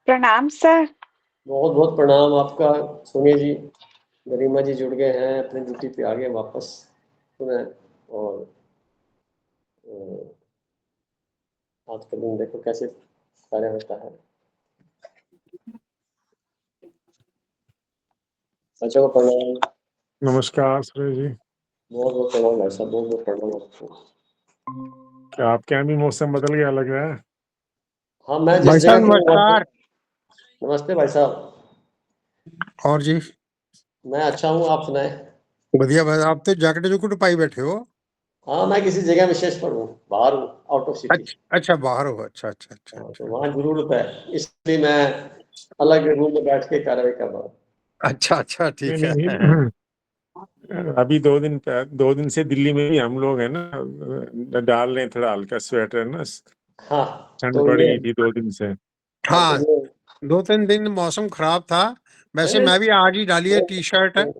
प्रणाम सर। बहुत बहुत प्रणाम आपका। सोनिया जी, गरिमा जी जुड़ गए हैं, अपनी ड्यूटी पे आ गए वापस पुनः। और आज का दिन देखो कैसे कार्य होता है। अच्छा को प्रणाम। नमस्कार सूर्य जी। बहुत बहुत प्रणाम भाई साहब, बहुत बहुत प्रणाम आपको। क्या आपके यहाँ भी मौसम बदल गया लग रहा है? हाँ, मैं जिस भाई जगह साहब पे हूँ नमस्कार। नमस्ते भाई साहब। और जी मैं अच्छा हूँ, आप सुनाए। बढ़िया भाई, आप तो जैकेट जुकेट पाई बैठे हो। हाँ, मैं किसी जगह विशेष पर हूँ, बाहर हूँ, आउट ऑफ सिटी। अच्छा अच्छा, बाहर हो। अच्छा अच्छा अच्छा हाँ, तो अच्छा वहाँ जरूरत है, इसलिए मैं अलग रूम में बैठ के कार्रवाई कर रहा हूँ। अच्छा अच्छा, ठीक है। नहीं, नहीं। अभी 2 दिन से दिल्ली में भी हम लोग है ना डाल रहे हैं थोड़ा हल्का स्वेटर ना। हाँ, ठंड तो बढ़ ये गई थी 2 दिन से। हाँ, तो हाँ, ये 2-3 दिन मौसम खराब था। वैसे नहीं, मैं भी आज ही डाली है टी शर्ट है। नहीं,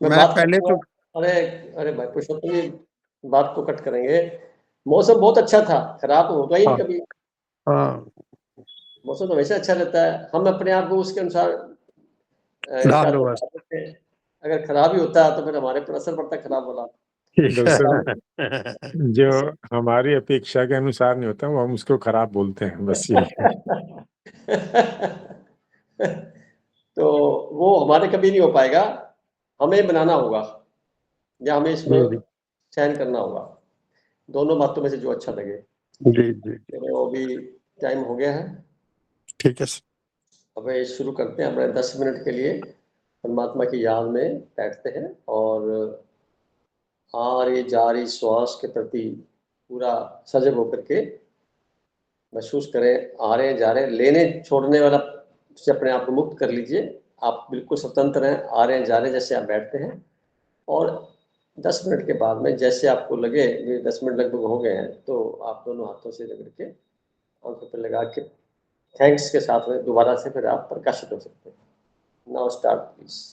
मैं मैं बात पहले करता तो हूँ। अरे अरे भाई पुरुषोत्तम जी, बात को कट करेंगे। मौसम बहुत अच्छा था, खराब तो होगा ही नहीं हाँ कभी। हाँ, मौसम तो हमेशा अच्छा रहता है, हम अपने आप को उसके अनुसार डाल क्या लो बस। करते हैं। अगर खराब ही होता है तो फिर हमारे पर असर पड़ता है खराब वाला। ठीक दरअसल है। जो हमारी अपेक्षा के अनुसार नहीं होता वो हम उसको खराब बोलते हैं, बस यही है। तो वो हमारे कभी नहीं हो पाएगा, हमें बनाना होगा या हमें इसमें जी चयन करना होगा, दोनों बातों में से जो अच्छा लगे। जी जी, तो अभी टाइम हो गया है, ठीक है सर। अब ये शुरू करते हैं। अपने 10 मिनट के लिए परमात्मा की याद में बैठते हैं और आ रही जा रही श्वास के प्रति पूरा सजग होकर के महसूस करें। आ रहे हैं जा रहे हैं, लेने छोड़ने वाला से अपने आप को मुक्त कर लीजिए। आप बिल्कुल स्वतंत्र हैं, आ रहे हैं जा रहे हैं जैसे आप बैठते हैं। और 10 मिनट के बाद में जैसे आपको लगे ये 10 मिनट लगभग हो गए हैं, तो आप दोनों हाथों से रगड़ के आंखों पर लगा के थैंक्स के साथ में दोबारा से फिर आप प्रकाशित हो सकते हैं। Now start please.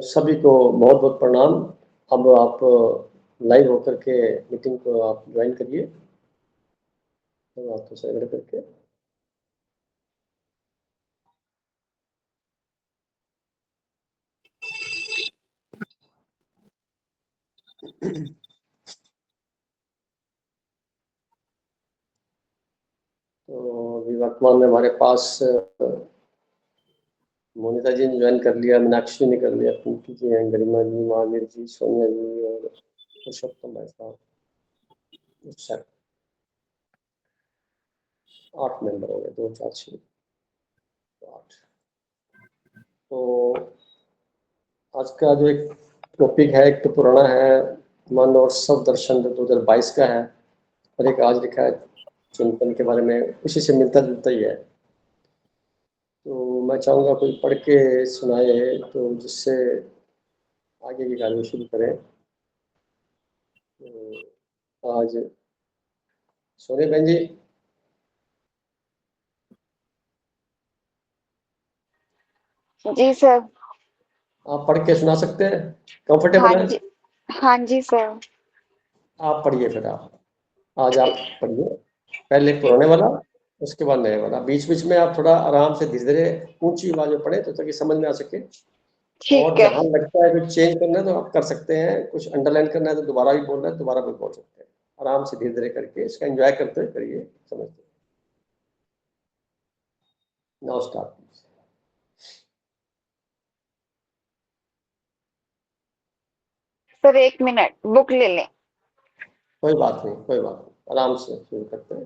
सभी को बहुत बहुत प्रणाम। अब आप लाइव होकर के मीटिंग को आप ज्वाइन करिए, हाथों से अगड़ करके। तो अभी वर्तमान में हमारे पास मोनिका जी ने ज्वाइन कर लिया, मीनाक्षी ने कर लिया, पिंकी जी हैं, गरिमा जी, महावीर जी, सोनिया जी और पुरुषोत्तम भाई साहब। सर 8 मेंबर हो गए, 2 4 6 8। तो आज का जो एक टॉपिक है, एक तो पुराना है, मन और सब दर्शन 2022 का है, और एक आज लिखा है चिंतन के बारे में, उसी से मिलता जुलता ही है। तो मैं चाहूँगा कोई पढ़ के सुनाए, तो जिससे आगे की कार्य शुरू करें। तो आज सोने बहन जी, जी सर। आप पढ़ के सुना सकते हैं? कंफर्टेबल है? हाँ जी सर। आप पढ़िए, फिर आज आप पढ़िए, पहले पुराने वाला, उसके बाद नए वाला। बीच बीच में आप थोड़ा आराम से धीरे धीरे ऊंची आवाज में पढ़े, तो ताकि समझ में आ सके। और ठीक है। जहां लगता है कुछ चेंज करना है तो आप कर सकते हैं, कुछ अंडरलाइन करना है तो दोबारा भी बोलना है, दोबारा भी बोल सकते हैं। आराम से धीरे धीरे करके इसका एंजॉय करते हुए करिए, समझते। Now start. Sir 1 minute book ले लें। कोई बात नहीं, कोई बात नहीं, आराम से शुरू करते हैं।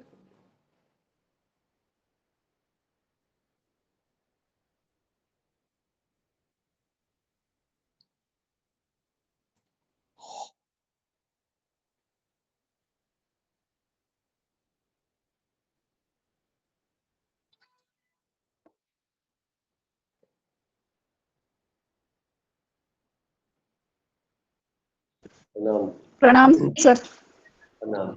प्रणाम। प्रणाम सर। प्रणाम।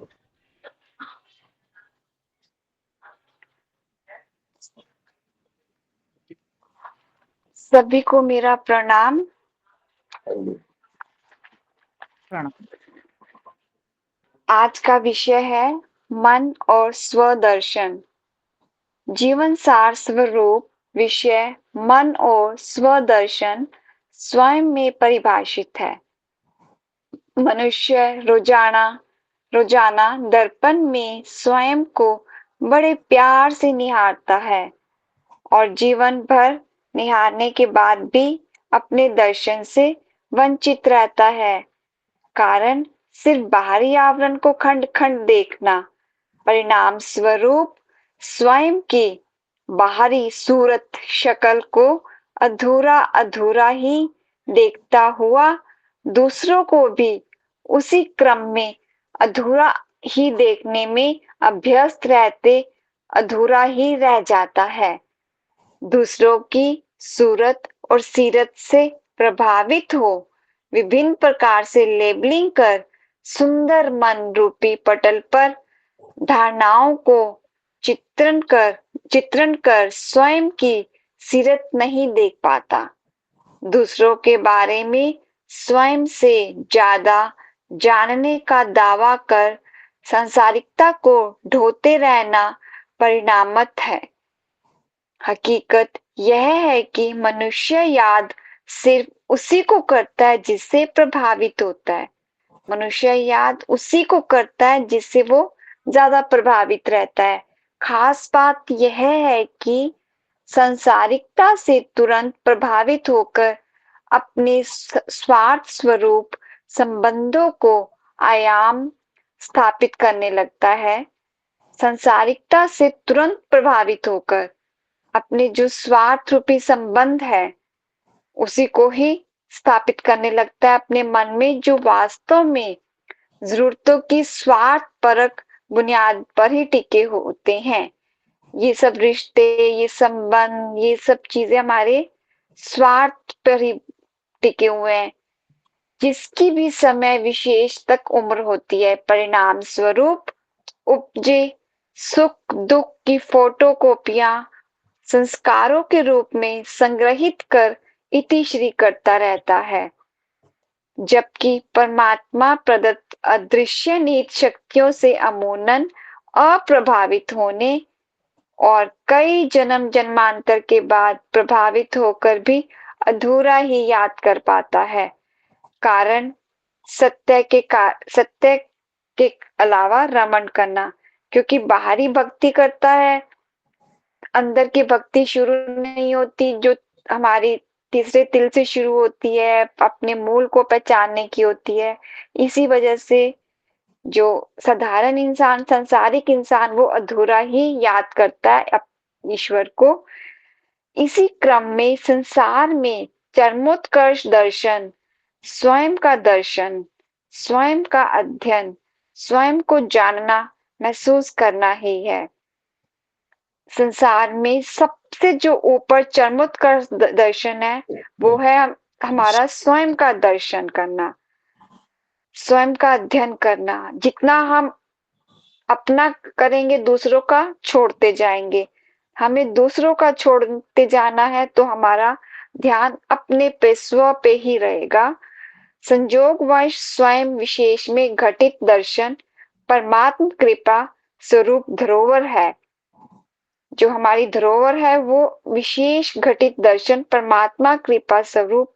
सभी को मेरा प्रणाम। प्रणाम। आज का विषय है मन और स्वदर्शन। जीवन सार स्वरूप विषय मन और स्वदर्शन स्वयं में परिभाषित है। मनुष्य रोजाना दर्पण में स्वयं को बड़े प्यार से निहारता है और जीवन भर निहारने के बाद भी अपने दर्शन से वंचित रहता है। कारण सिर्फ बाहरी आवरण को खंड खंड देखना, परिणाम स्वरूप स्वयं की बाहरी सूरत शक्ल को अधूरा अधूरा ही देखता हुआ दूसरों को भी उसी क्रम में अधूरा ही देखने में अभ्यस्त रहते अधूरा ही रह जाता है। दूसरों की सूरत और सीरत से प्रभावित हो विभिन्न प्रकार से लेबलिंग कर सुंदर मन रूपी पटल पर धारणाओं को चित्रण कर स्वयं की सीरत नहीं देख पाता। दूसरों के बारे में स्वयं से ज्यादा जानने का दावा कर सांसारिकता को ढोते रहना परिणामत है। हकीकत यह है कि मनुष्य याद सिर्फ उसी को करता है जिससे प्रभावित होता है। मनुष्य याद उसी को करता है जिससे वो ज्यादा प्रभावित रहता है। खास बात यह है कि सांसारिकता से तुरंत प्रभावित होकर अपने स्वार्थ स्वरूप संबंधों को आयाम स्थापित करने लगता है। सांसारिकता से तुरंत प्रभावित होकर अपने जो स्वार्थ रूपी संबंध है उसी को ही स्थापित करने लगता है अपने मन में, जो वास्तव में जरूरतों की स्वार्थ परक बुनियाद पर ही टिके होते हैं। ये सब रिश्ते, ये संबंध, ये सब चीजें हमारे स्वार्थ पर ही टिके हुए हैं। जिसकी भी समय विशेष तक उम्र होती है, परिणाम स्वरूप उपजे सुख दुख की फोटो कॉपियां संस्कारों के रूप में संग्रहित कर इतिश्री करता रहता है, जबकि परमात्मा प्रदत्त अदृश्य निहित शक्तियों से अमूनन अप्रभावित होने और कई जन्म जन्मांतर के बाद प्रभावित होकर भी अधूरा ही याद कर पाता है। कारण सत्य के अलावा रमण करना, क्योंकि बाहरी भक्ति करता है, अंदर की भक्ति शुरू नहीं होती, जो हमारी तीसरे तिल से शुरू होती है, अपने मूल को पहचानने की होती है। इसी वजह से जो साधारण इंसान, संसारिक इंसान, वो अधूरा ही याद करता है ईश्वर को। इसी क्रम में संसार में चरमोत्कर्ष दर्शन, स्वयं का दर्शन, स्वयं का अध्ययन, स्वयं को जानना, महसूस करना ही है। संसार में सबसे जो ऊपर चरमोत्कर्ष दर्शन है, वो है हमारा स्वयं का दर्शन करना, स्वयं का अध्ययन करना। जितना हम अपना करेंगे, दूसरों का छोड़ते जाएंगे। हमें दूसरों का छोड़ते जाना है तो हमारा ध्यान अपने पे, स्व पे ही रहेगा। संयोगवश स्वयं विशेष में घटित दर्शन परमात्म कृपा स्वरूप धरोहर है। जो हमारी धरोहर है वो विशेष घटित दर्शन, परमात्मा कृपा स्वरूप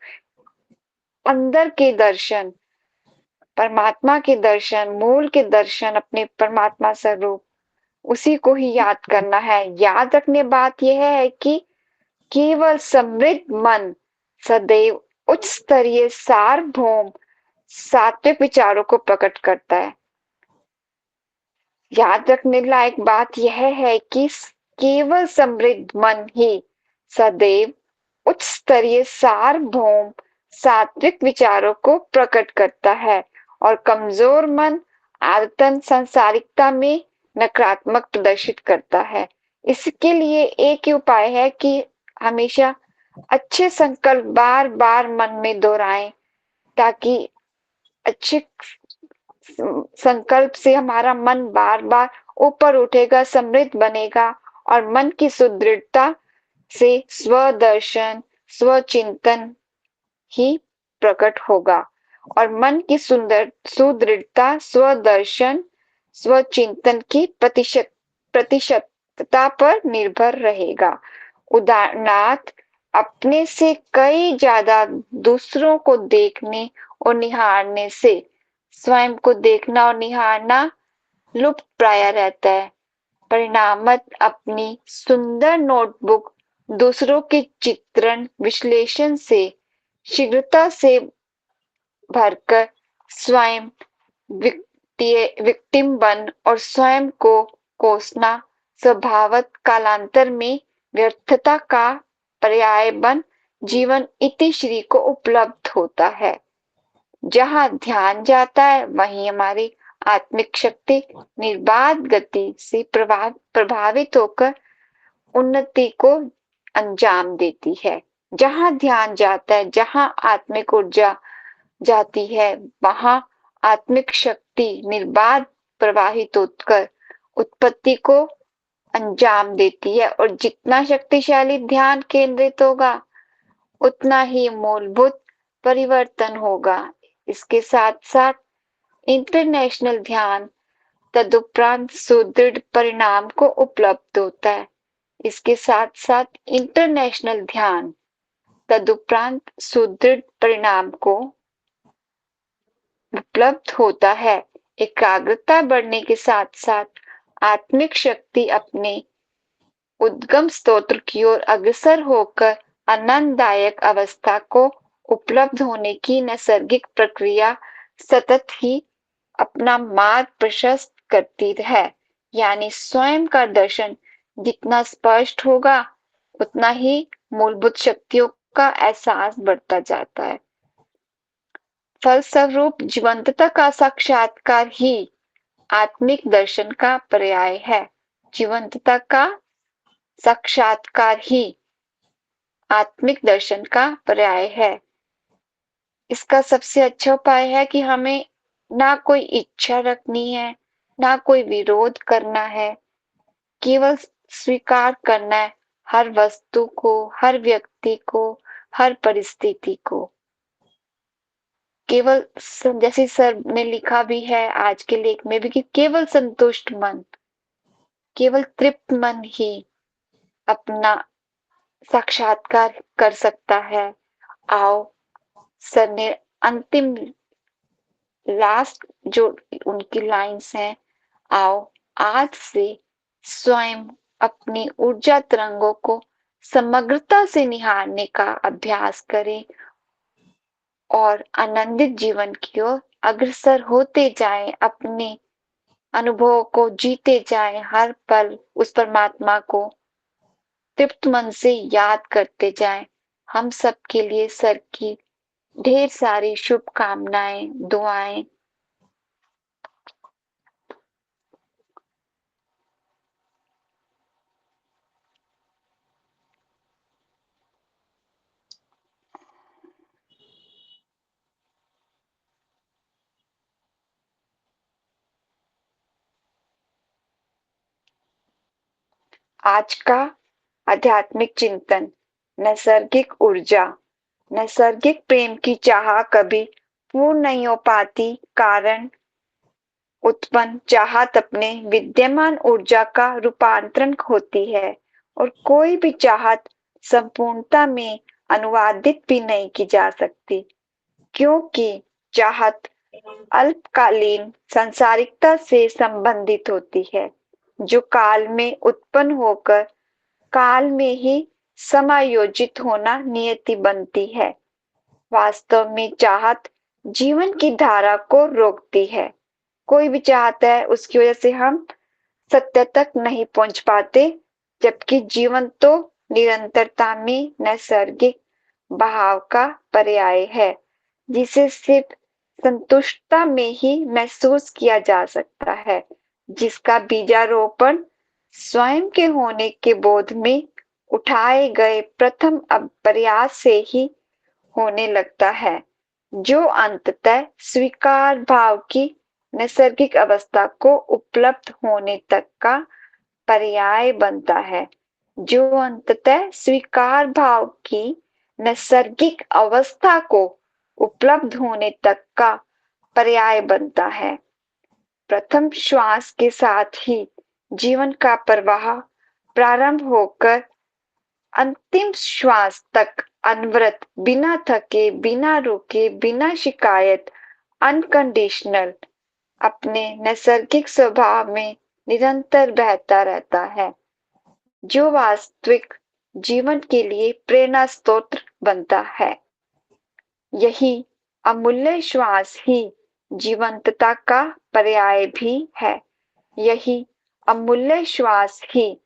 अंदर के दर्शन, परमात्मा के दर्शन, मूल के दर्शन, अपने परमात्मा स्वरूप, उसी को ही याद करना है। याद रखने बात यह है कि केवल समृद्ध मन सदैव उच्च स्तरीय सार्वभौम सात्विक विचारों को प्रकट करता है। याद रखने लायक बात यह है कि केवल समृद्ध मन ही सदैव उच्च स्तरीय सार्वभौम सात्विक विचारों को प्रकट करता है और कमजोर मन आदतन सांसारिकता में नकारात्मक प्रदर्शित करता है। इसके लिए एक ही उपाय है कि हमेशा अच्छे संकल्प बार बार मन में दोहराएं, ताकि अच्छे संकल्प से हमारा मन बार बार ऊपर उठेगा, समृद्ध बनेगा और मन की सुदृढ़ता से स्वदर्शन, स्वचिंतन ही प्रकट होगा और मन की सुदृढ़ता, स्वदर्शन, स्वचिंतन की प्रतिशतता पर निर्भर रहेगा। उदाहरणार्थ, अपने से कई ज्यादा दूसरों को देखने और निहारने से स्वयं को देखना और निहारना लुप्त प्राय रहता है। परिणामत अपनी सुंदर नोटबुक दूसरों के चित्रण विश्लेषण से शीघ्रता से भरकर स्वयं विक्टिम बन और स्वयं को कोसना स्वभावत कालांतर में व्यर्थता का पर्याय बन जीवन इतिश्री को उपलब्ध होता है। जहां ध्यान जाता है वहीं हमारी आत्मिक शक्ति निर्बाध गति से प्रभावित होकर उन्नति को अंजाम देती है। जहां ध्यान जाता है, जहां आत्मिक ऊर्जा जाती है, वहां आत्मिक शक्ति निर्बाध प्रवाहित होकर उत्पत्ति को अंजाम देती है और जितना शक्तिशाली ध्यान केंद्रित होगा उतना ही मूलभूत परिवर्तन होगा। इसके साथ साथ इंटरनेशनल ध्यान तदुपरांत सुदृढ़ परिणाम को उपलब्ध होता है। इसके साथ साथ इंटरनेशनल ध्यान तदुपरांत सुदृढ़ परिणाम को उपलब्ध होता है। एकाग्रता बढ़ने के साथ साथ आत्मिक शक्ति अपने उद्गम स्तोत्र की ओर अग्रसर होकर आनंददायक अवस्था को उपलब्ध होने की नैसर्गिक प्रक्रिया सतत ही अपना मार्ग प्रशस्त करती है। यानी स्वयं का दर्शन जितना स्पष्ट होगा उतना ही मूलभूत शक्तियों का एहसास बढ़ता जाता है। फलस्वरूप जीवंतता का साक्षात्कार ही आत्मिक दर्शन का पर्याय है। जीवंतता का साक्षात्कार ही आत्मिक दर्शन का पर्याय है। इसका सबसे अच्छा उपाय है कि हमें ना कोई इच्छा रखनी है, ना कोई विरोध करना है, केवल स्वीकार करना है हर वस्तु को, हर व्यक्ति को, हर परिस्थिति को। केवल जैसे सर ने लिखा भी है आज के लेख में भी कि केवल संतुष्ट मन, केवल तृप्त मन ही अपना साक्षात्कार कर सकता है। आओ, सर ने अंतिम लास्ट जो उनकी लाइन्स हैं, आओ आज से स्वयं अपनी ऊर्जा तरंगों को समग्रता से निहारने का अभ्यास करें और आनंदित जीवन की ओर अग्रसर होते जाएं, अपने अनुभवों को जीते जाएं, हर पल उस परमात्मा को तृप्त मन से याद करते जाएं। हम सब के लिए सर की ढेर सारी शुभकामनाएं, दुआएं। आज का आध्यात्मिक चिंतन, नैसर्गिक ऊर्जा। नैसर्गिक प्रेम की चाह कभी पूर्ण नहीं हो पाती, कारण उत्पन्न चाहत अपने विद्यमान ऊर्जा का रूपांतरण होती है और कोई भी चाहत संपूर्णता में अनुवादित भी नहीं की जा सकती, क्योंकि चाहत अल्पकालीन सांसारिकता से संबंधित होती है, जो काल में उत्पन्न होकर काल में ही समायोजित होना नियति बनती है। वास्तव में चाहत जीवन की धारा को रोकती है। कोई भी चाहता है, उसकी वजह से हम सत्य तक नहीं पहुंच पाते, जबकि जीवन तो निरंतरता में नैसर्गिक बहाव का पर्याय है, जिसे सिर्फ संतुष्टता में ही महसूस किया जा सकता है, जिसका बीजारोपण स्वयं के होने के बोध में उठाए गए प्रथम प्रयास से ही होने लगता है, जो अंततः स्वीकार भाव की नैसर्गिक अवस्था को उपलब्ध होने तक का पर्याय बनता है, जो अंततः स्वीकार भाव की नैसर्गिक अवस्था को उपलब्ध होने तक का पर्याय बनता है। प्रथम श्वास के साथ ही जीवन का प्रवाह प्रारंभ होकर अंतिम श्वास तक अनवरत, बिना थके, बिना रुके, बिना शिकायत, अनकंडीशनल अपने नैसर्गिक स्वभाव में निरंतर बहता रहता है, जो वास्तविक जीवन के लिए प्रेरणा स्रोत बनता है। यही अमूल्य श्वास ही जीवंतता का पर्याय भी है। यही अमूल्य श्वास ही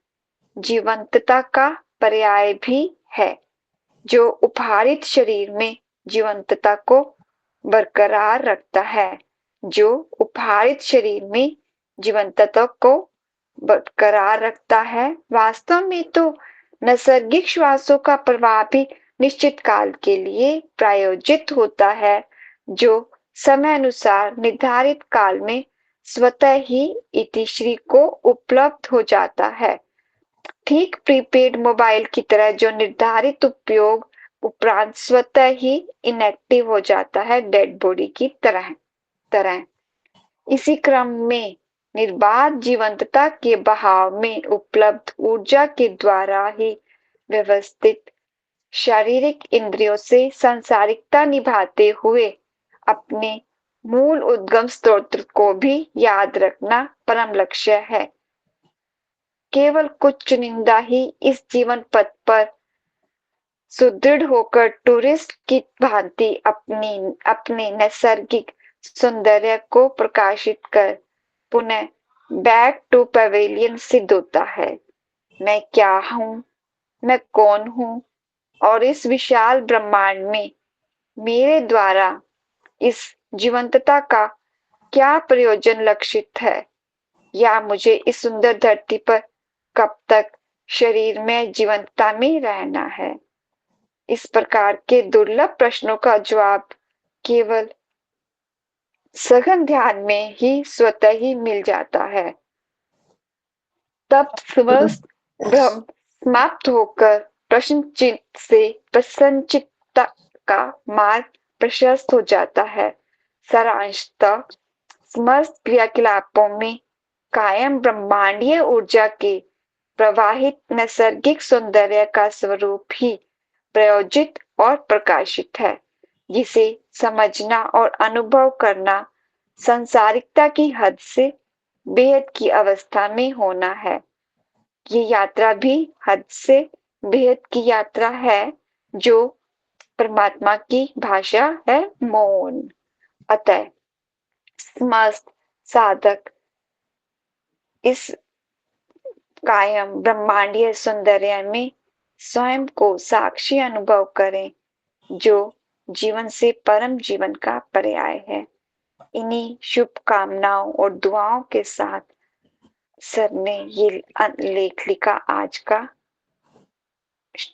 जीवंतता का पर्याय भी है, जो उपहारित शरीर में जीवंतता को बरकरार रखता है, जो उपहारित शरीर में जीवंतता को बरकरार रखता है। वास्तव में तो नैसर्गिक श्वासों का प्रवाह भी निश्चित काल के लिए प्रायोजित होता है, जो समय अनुसार निर्धारित काल में स्वतः ही इतिश्री को उपलब्ध हो जाता है, ठीक प्रीपेड मोबाइल की तरह, जो निर्धारित उपयोग उपरांत स्वतः ही इनएक्टिव हो जाता है, डेड बॉडी की तरह। इसी क्रम में निर्बाध जीवंतता के बहाव में उपलब्ध ऊर्जा के द्वारा ही व्यवस्थित शारीरिक इंद्रियों से सांसारिकता निभाते हुए अपने मूल उद्गम स्रोत को भी याद रखना परम लक्ष्य है। केवल कुछ चुनिंदा ही इस जीवन पथ पर सुदृढ़ होकर टूरिस्ट की भांति अपने नैसर्गिक सौंदर्य को प्रकाशित कर पुनः बैक टू पवेलियन सिद्ध होता है। मैं क्या हूँ, मैं कौन हूँ और इस विशाल ब्रह्मांड में मेरे द्वारा इस जीवंतता का क्या प्रयोजन लक्षित है, या मुझे इस सुंदर धरती पर कब तक शरीर में जीवंतता में रहना है। इस प्रकार के दुर्लभ प्रश्नों का जवाब केवल सघन ध्यान में ही स्वतः ही मिल जाता है। तब स्वस्थ ब्रह्म समाप्त होकर प्रश्नचिन्ह से प्रसन्नचित्तता का मार्ग प्रशस्त हो जाता है। सारांशतः समस्त क्रियाकलापों में कायम ब्रह्मांडीय ऊर्जा के प्रवाहित नैसर्गिक सौंदर्य का स्वरूप ही प्रयोजित और प्रकाशित है, जिसे समझना और अनुभव करना सांसारिकता की हद से बेहद की अवस्था में होना है। ये यात्रा भी हद से बेहद की यात्रा है, जो परमात्मा की भाषा है मौन। अतः समस्त साधक इस कायम ब्रह्मांडीय सौंदर्य में स्वयं को साक्षी अनुभव करें, जो जीवन से परम जीवन का पर्याय है। इन्हीं शुभकामनाओं और दुआओं के साथ सर ने ये लेख लिखा आज का।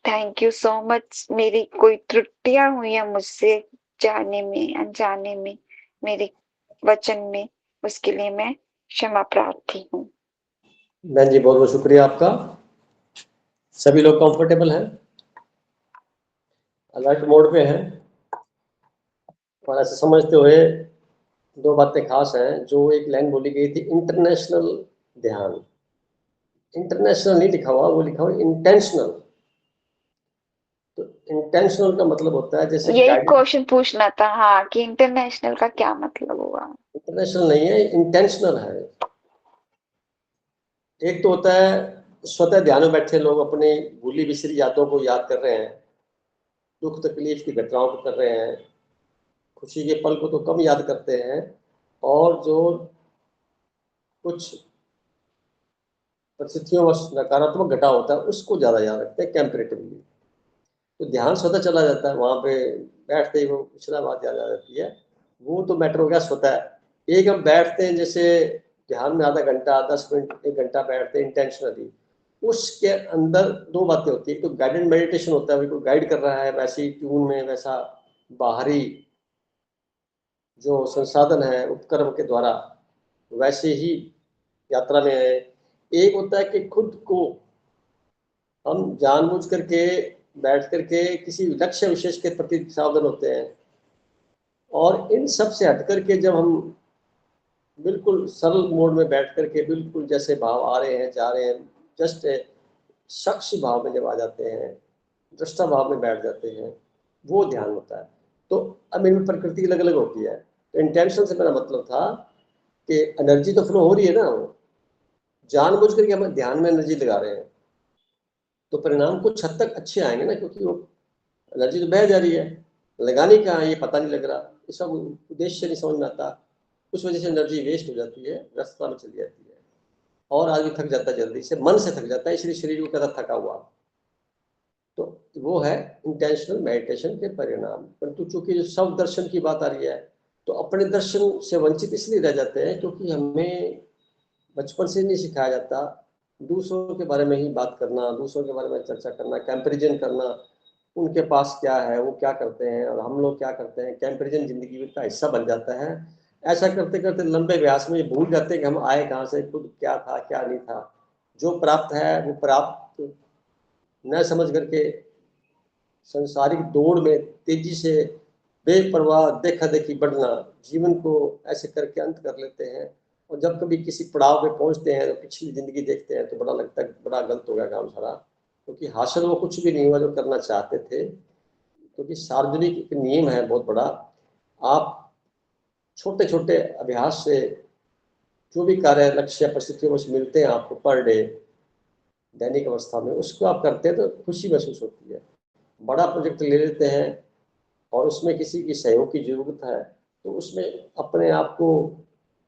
Thank you so much. मेरी कोई त्रुटियां हुई है मुझसे जाने में अनजाने में मेरे वचन में, उसके लिए मैं क्षमा प्रार्थी हूँ। बहन जी बहुत बहुत शुक्रिया आपका। सभी लोग कंफर्टेबल हैं, अलर्ट मोड पे हैं, और ऐसे समझते हुए दो बातें खास हैं। जो एक लाइन बोली गई थी इंटरनेशनल ध्यान, इंटरनेशनल नहीं लिखा हुआ, वो लिखा हुआ इंटेंशनल। तो इंटेंशनल का मतलब होता है जैसे यही गाइडेड। क्वेश्चन पूछना था, हाँ, कि इंटरनेशनल का क्या मतलब हुआ? इंटरनेशनल नहीं है, इंटेंशनल है। एक तो होता है स्वतः ध्यान में बैठे लोग अपनी भूली बिसरी यादों को याद कर रहे हैं, दुख तकलीफ की घटनाओं को कर रहे हैं, खुशी के पल को तो कम याद करते हैं, और जो कुछ परिस्थितियों में नकारात्मक घटा होता है उसको ज़्यादा याद रखते हैं कंपेरेटिवली। तो ध्यान स्वतः चला जाता है, वहाँ पे बैठते ही वो पिछला बात याद आ जाती है। वो तो मैटर हो गया स्वतः। एक हम बैठते हैं जैसे ध्यान में आधा घंटा 10 मिनट 1 घंटा बैठते हैं इंटेंशनली, उसके अंदर दो बातें होती है। एक तो गाइडेड मेडिटेशन होता है, बिल्कुल गाइड कर रहा है वैसे ही ट्यून में, वैसा बाहरी जो संसाधन है उपकरण के द्वारा वैसे ही यात्रा में है। एक होता है कि खुद को हम जानबूझ करके बैठ करके किसी लक्ष्य विशेष के प्रति सावधान होते हैं, और इन सब से हट करके जब हम बिल्कुल सरल मोड में बैठ करके बिल्कुल जैसे भाव आ रहे हैं जा रहे हैं, जस्ट साक्षी भाव में जब आ जाते हैं, दृष्टा भाव में बैठ जाते हैं, वो ध्यान होता है। तो अब इनमें प्रकृति अलग अलग होती है। तो इंटेंशन से मेरा मतलब था कि एनर्जी तो फ्लो हो रही है ना, वो जानबूझ करके हम ध्यान में एनर्जी लगा रहे हैं, तो परिणाम कुछ हद तक अच्छे आएंगे ना, क्योंकि वो एनर्जी तो बह जा रही है, लगानी कहाँ है ये पता नहीं लग रहा, इसका उद्देश्य नहीं समझ में आता, उस वजह से एनर्जी वेस्ट हो जाती है, व्यस्तता में चली जाती है, और आदमी थक जाता है, जल्दी से मन से थक जाता है, इसलिए शरीर को कहता थका हुआ। तो वो है इंटेंशनल मेडिटेशन के परिणाम। परंतु चूंकि जो सब दर्शन की बात आ रही है, तो अपने दर्शन से वंचित इसलिए रह जाते हैं क्योंकि हमें बचपन से नहीं सिखाया जाता दूसरों के बारे में ही बात करना, दूसरों के बारे में चर्चा करना, कंपैरिजन करना, उनके पास क्या है, वो क्या करते हैं और हम लोग क्या करते हैं। कंपैरिजन जिंदगी का हिस्सा बन जाता है। ऐसा करते करते लंबे व्यास में ये भूल जाते हैं कि हम आए कहाँ से, खुद क्या था क्या नहीं था। जो प्राप्त है वो प्राप्त न समझ करके संसारिक दौड़ में तेजी से बेपरवाह देखा देखी बढ़ना, जीवन को ऐसे करके अंत कर लेते हैं। और जब कभी किसी पड़ाव पे पहुंचते हैं तो पिछली जिंदगी देखते हैं तो बड़ा लगता है बड़ा गलत हो गया काम सारा, क्योंकि हासिल वो कुछ भी नहीं हुआ जो करना चाहते थे। क्योंकि सार्वजनिक एक नियम है बहुत बड़ा, आप छोटे छोटे अभ्यास से जो भी कार्य लक्ष्य परिस्थितियों में मिलते हैं आपको पर डे दैनिक अवस्था में, उसको आप करते हैं तो खुशी महसूस होती है। बड़ा प्रोजेक्ट ले लेते हैं और उसमें किसी की सहयोग की जरूरत है, तो उसमें अपने आप को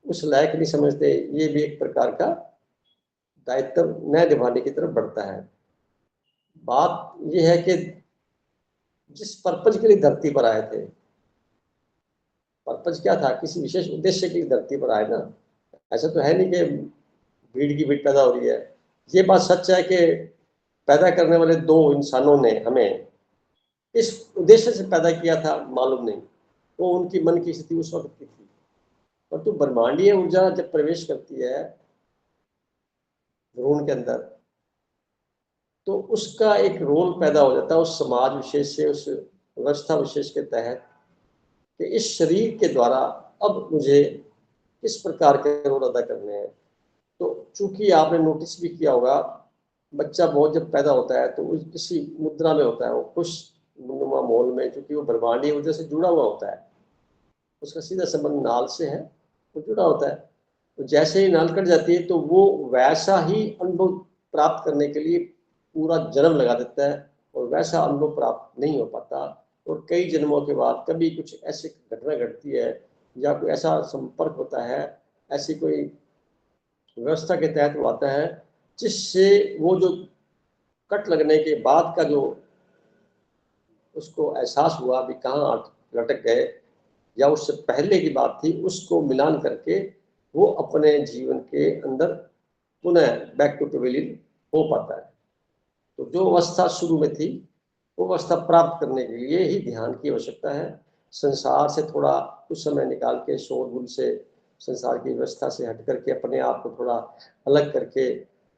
उस लायक नहीं समझते, ये भी एक प्रकार का दायित्व न निभाने की तरफ बढ़ता है। बात यह है कि जिस पर्पज के लिए धरती पर आए थे, पर्पज क्या था, किसी विशेष उद्देश्य के लिए धरती पर आए ना। ऐसा तो है नहीं कि भीड़ की भीड़ पैदा हो रही है। ये बात सच है कि पैदा करने वाले दो इंसानों ने हमें इस उद्देश्य से पैदा किया था मालूम नहीं, वो उनकी मन की स्थिति उस वक्त की थी। परंतु ब्रह्मांडीय ऊर्जा जब प्रवेश करती है भ्रूण के अंदर, तो उसका एक रोल पैदा हो जाता है उस समाज विशेष से, उस व्यवस्था विशेष के तहत, कि इस शरीर के द्वारा अब मुझे किस प्रकार के रोल अदा करने हैं। तो चूंकि आपने नोटिस भी किया होगा, बच्चा बहुत जब पैदा होता है तो उस किसी मुद्रा में होता है, वो खुश नुमा माहौल में, क्योंकि वो ब्रह्मांडीय ऊर्जा से जुड़ा हुआ होता है, उसका सीधा संबंध नाल से है, वो जुड़ा होता है। तो जैसे ही नाल कट जाती है तो वो वैसा ही अनुभव प्राप्त करने के लिए पूरा जन्म लगा देता है, और वैसा अनुभव प्राप्त नहीं हो पाता। और कई जन्मों के बाद कभी कुछ ऐसी घटना घटती है, या कोई ऐसा संपर्क होता है, ऐसी कोई व्यवस्था के तहत वो आता है, जिससे वो जो कट लगने के बाद का जो उसको एहसास हुआ भी कहाँ लटक गए, या उससे पहले की बात थी, उसको मिलान करके वो अपने जीवन के अंदर पुनः बैक टू पेविलियन हो पाता है। तो जो अवस्था शुरू में थी, वो अवस्था प्राप्त करने के लिए ही ध्यान की आवश्यकता है। संसार से थोड़ा कुछ समय निकाल के, शोरगुल से, संसार की व्यवस्था से हट करके अपने आप को थोड़ा अलग करके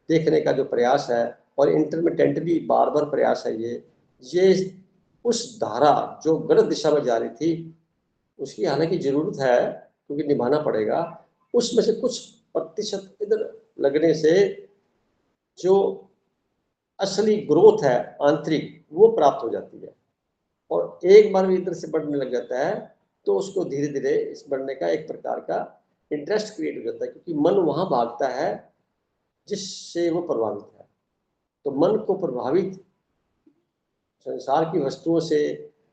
देखने का जो प्रयास है, और इंटरमिटेंटली बार बार प्रयास है ये उस धारा जो गलत दिशा में जा रही थी उसकी हालांकि जरूरत है, क्योंकि निभाना पड़ेगा, उसमें से कुछ प्रतिशत इधर लगने से जो असली ग्रोथ है आंतरिक, वो प्राप्त हो जाती है। और एक बार भी इधर से बढ़ने लग जाता है तो उसको धीरे धीरे इस बढ़ने का एक प्रकार का इंटरेस्ट क्रिएट हो जाता है, क्योंकि मन वहां भागता है जिससे वो प्रभावित है। तो मन को प्रभावित संसार की वस्तुओं से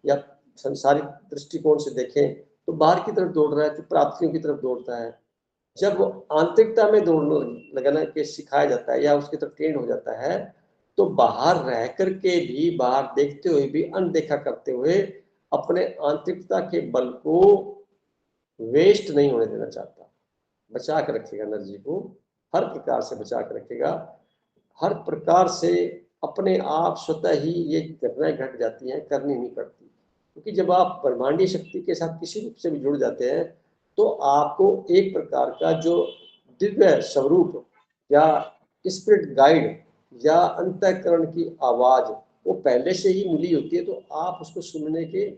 या संसारिक दृष्टिकोण से देखें तो बाहर की तरफ दौड़ रहा है, तो प्राप्तियों की तरफ दौड़ता है। जब वो आंतरिकता में दौड़ने लगाना के सिखाया जाता है या उसकी तरफ ट्रेन हो जाता है, तो बाहर रह करके भी, बाहर देखते हुए भी, अनदेखा करते हुए अपने आंतरिकता के बल को वेस्ट नहीं होने देना चाहता, बचा कर रखेगा एनर्जी को, हर प्रकार से बचा कर रखेगा। हर प्रकार से अपने आप स्वतः ही ये घटनाएं घट जाती हैं, करनी नहीं पड़ती, क्योंकि जब आप ब्रह्मांडीय शक्ति के साथ किसी रूप से भी जुड़ जाते हैं तो आपको एक प्रकार का जो दिव्य स्वरूप या स्पिरिट गाइड या अंतःकरण की आवाज वो पहले से ही मिली होती है, तो आप उसको सुनने के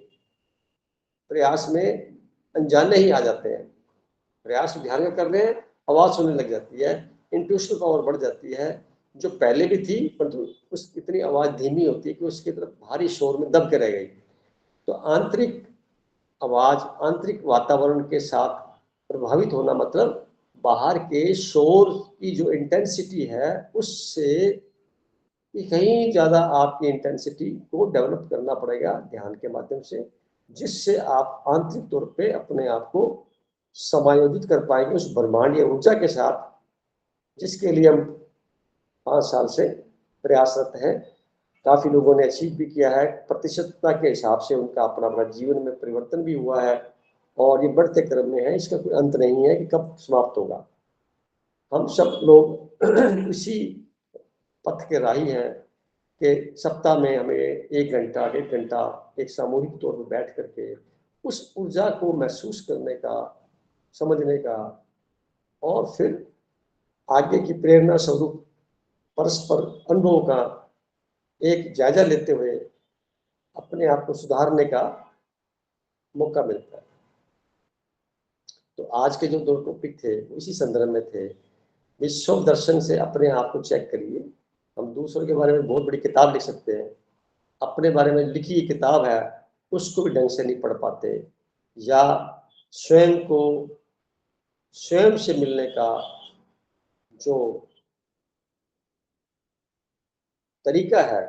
प्रयास में अनजाने ही आ जाते हैं। प्रयास ध्यान में कर रहे हैं, आवाज सुनने लग जाती है, इंट्यूशन पावर बढ़ जाती है, जो पहले भी थी, परंतु उस इतनी आवाज धीमी होती है कि उसकी तरफ भारी शोर में दब के रह गई। तो आंतरिक आवाज, आंतरिक वातावरण के साथ प्रभावित होना मतलब बाहर के शोर की जो इंटेंसिटी है उससे कहीं ज्यादा आपकी इंटेंसिटी को डेवलप करना पड़ेगा ध्यान के माध्यम से, जिससे आप आंतरिक तौर पे अपने आप को समायोजित कर पाएंगे उस ब्रह्मांडीय ऊर्जा के साथ, जिसके लिए हम 5 साल से प्रयासरत हैं। काफी लोगों ने अचीव भी किया है, प्रतिशतता के हिसाब से उनका अपना अपना जीवन में परिवर्तन भी हुआ है, और ये बढ़ते क्रम में है, इसका कोई अंत नहीं है कि कब समाप्त होगा। हम सब लोग इसी पथ के राही हैं कि सप्ताह में हमें 1 घंटा 1.5 घंटा एक सामूहिक तौर पर बैठ करके उस ऊर्जा को महसूस करने का, समझने का, और फिर आगे की प्रेरणा स्वरूप परस्पर अनुभव का एक जायजा लेते हुए अपने आप को सुधारने का मौका मिलता है। तो आज के जो 2 टॉपिक थे वो इसी संदर्भ में थे। विश्व दर्शन से अपने आप को चेक करिए। हम दूसरों के बारे में बहुत बड़ी किताब लिख सकते हैं, अपने बारे में लिखी किताब है उसको भी ढंग से नहीं पढ़ पाते, या स्वयं को स्वयं से मिलने का जो तरीका है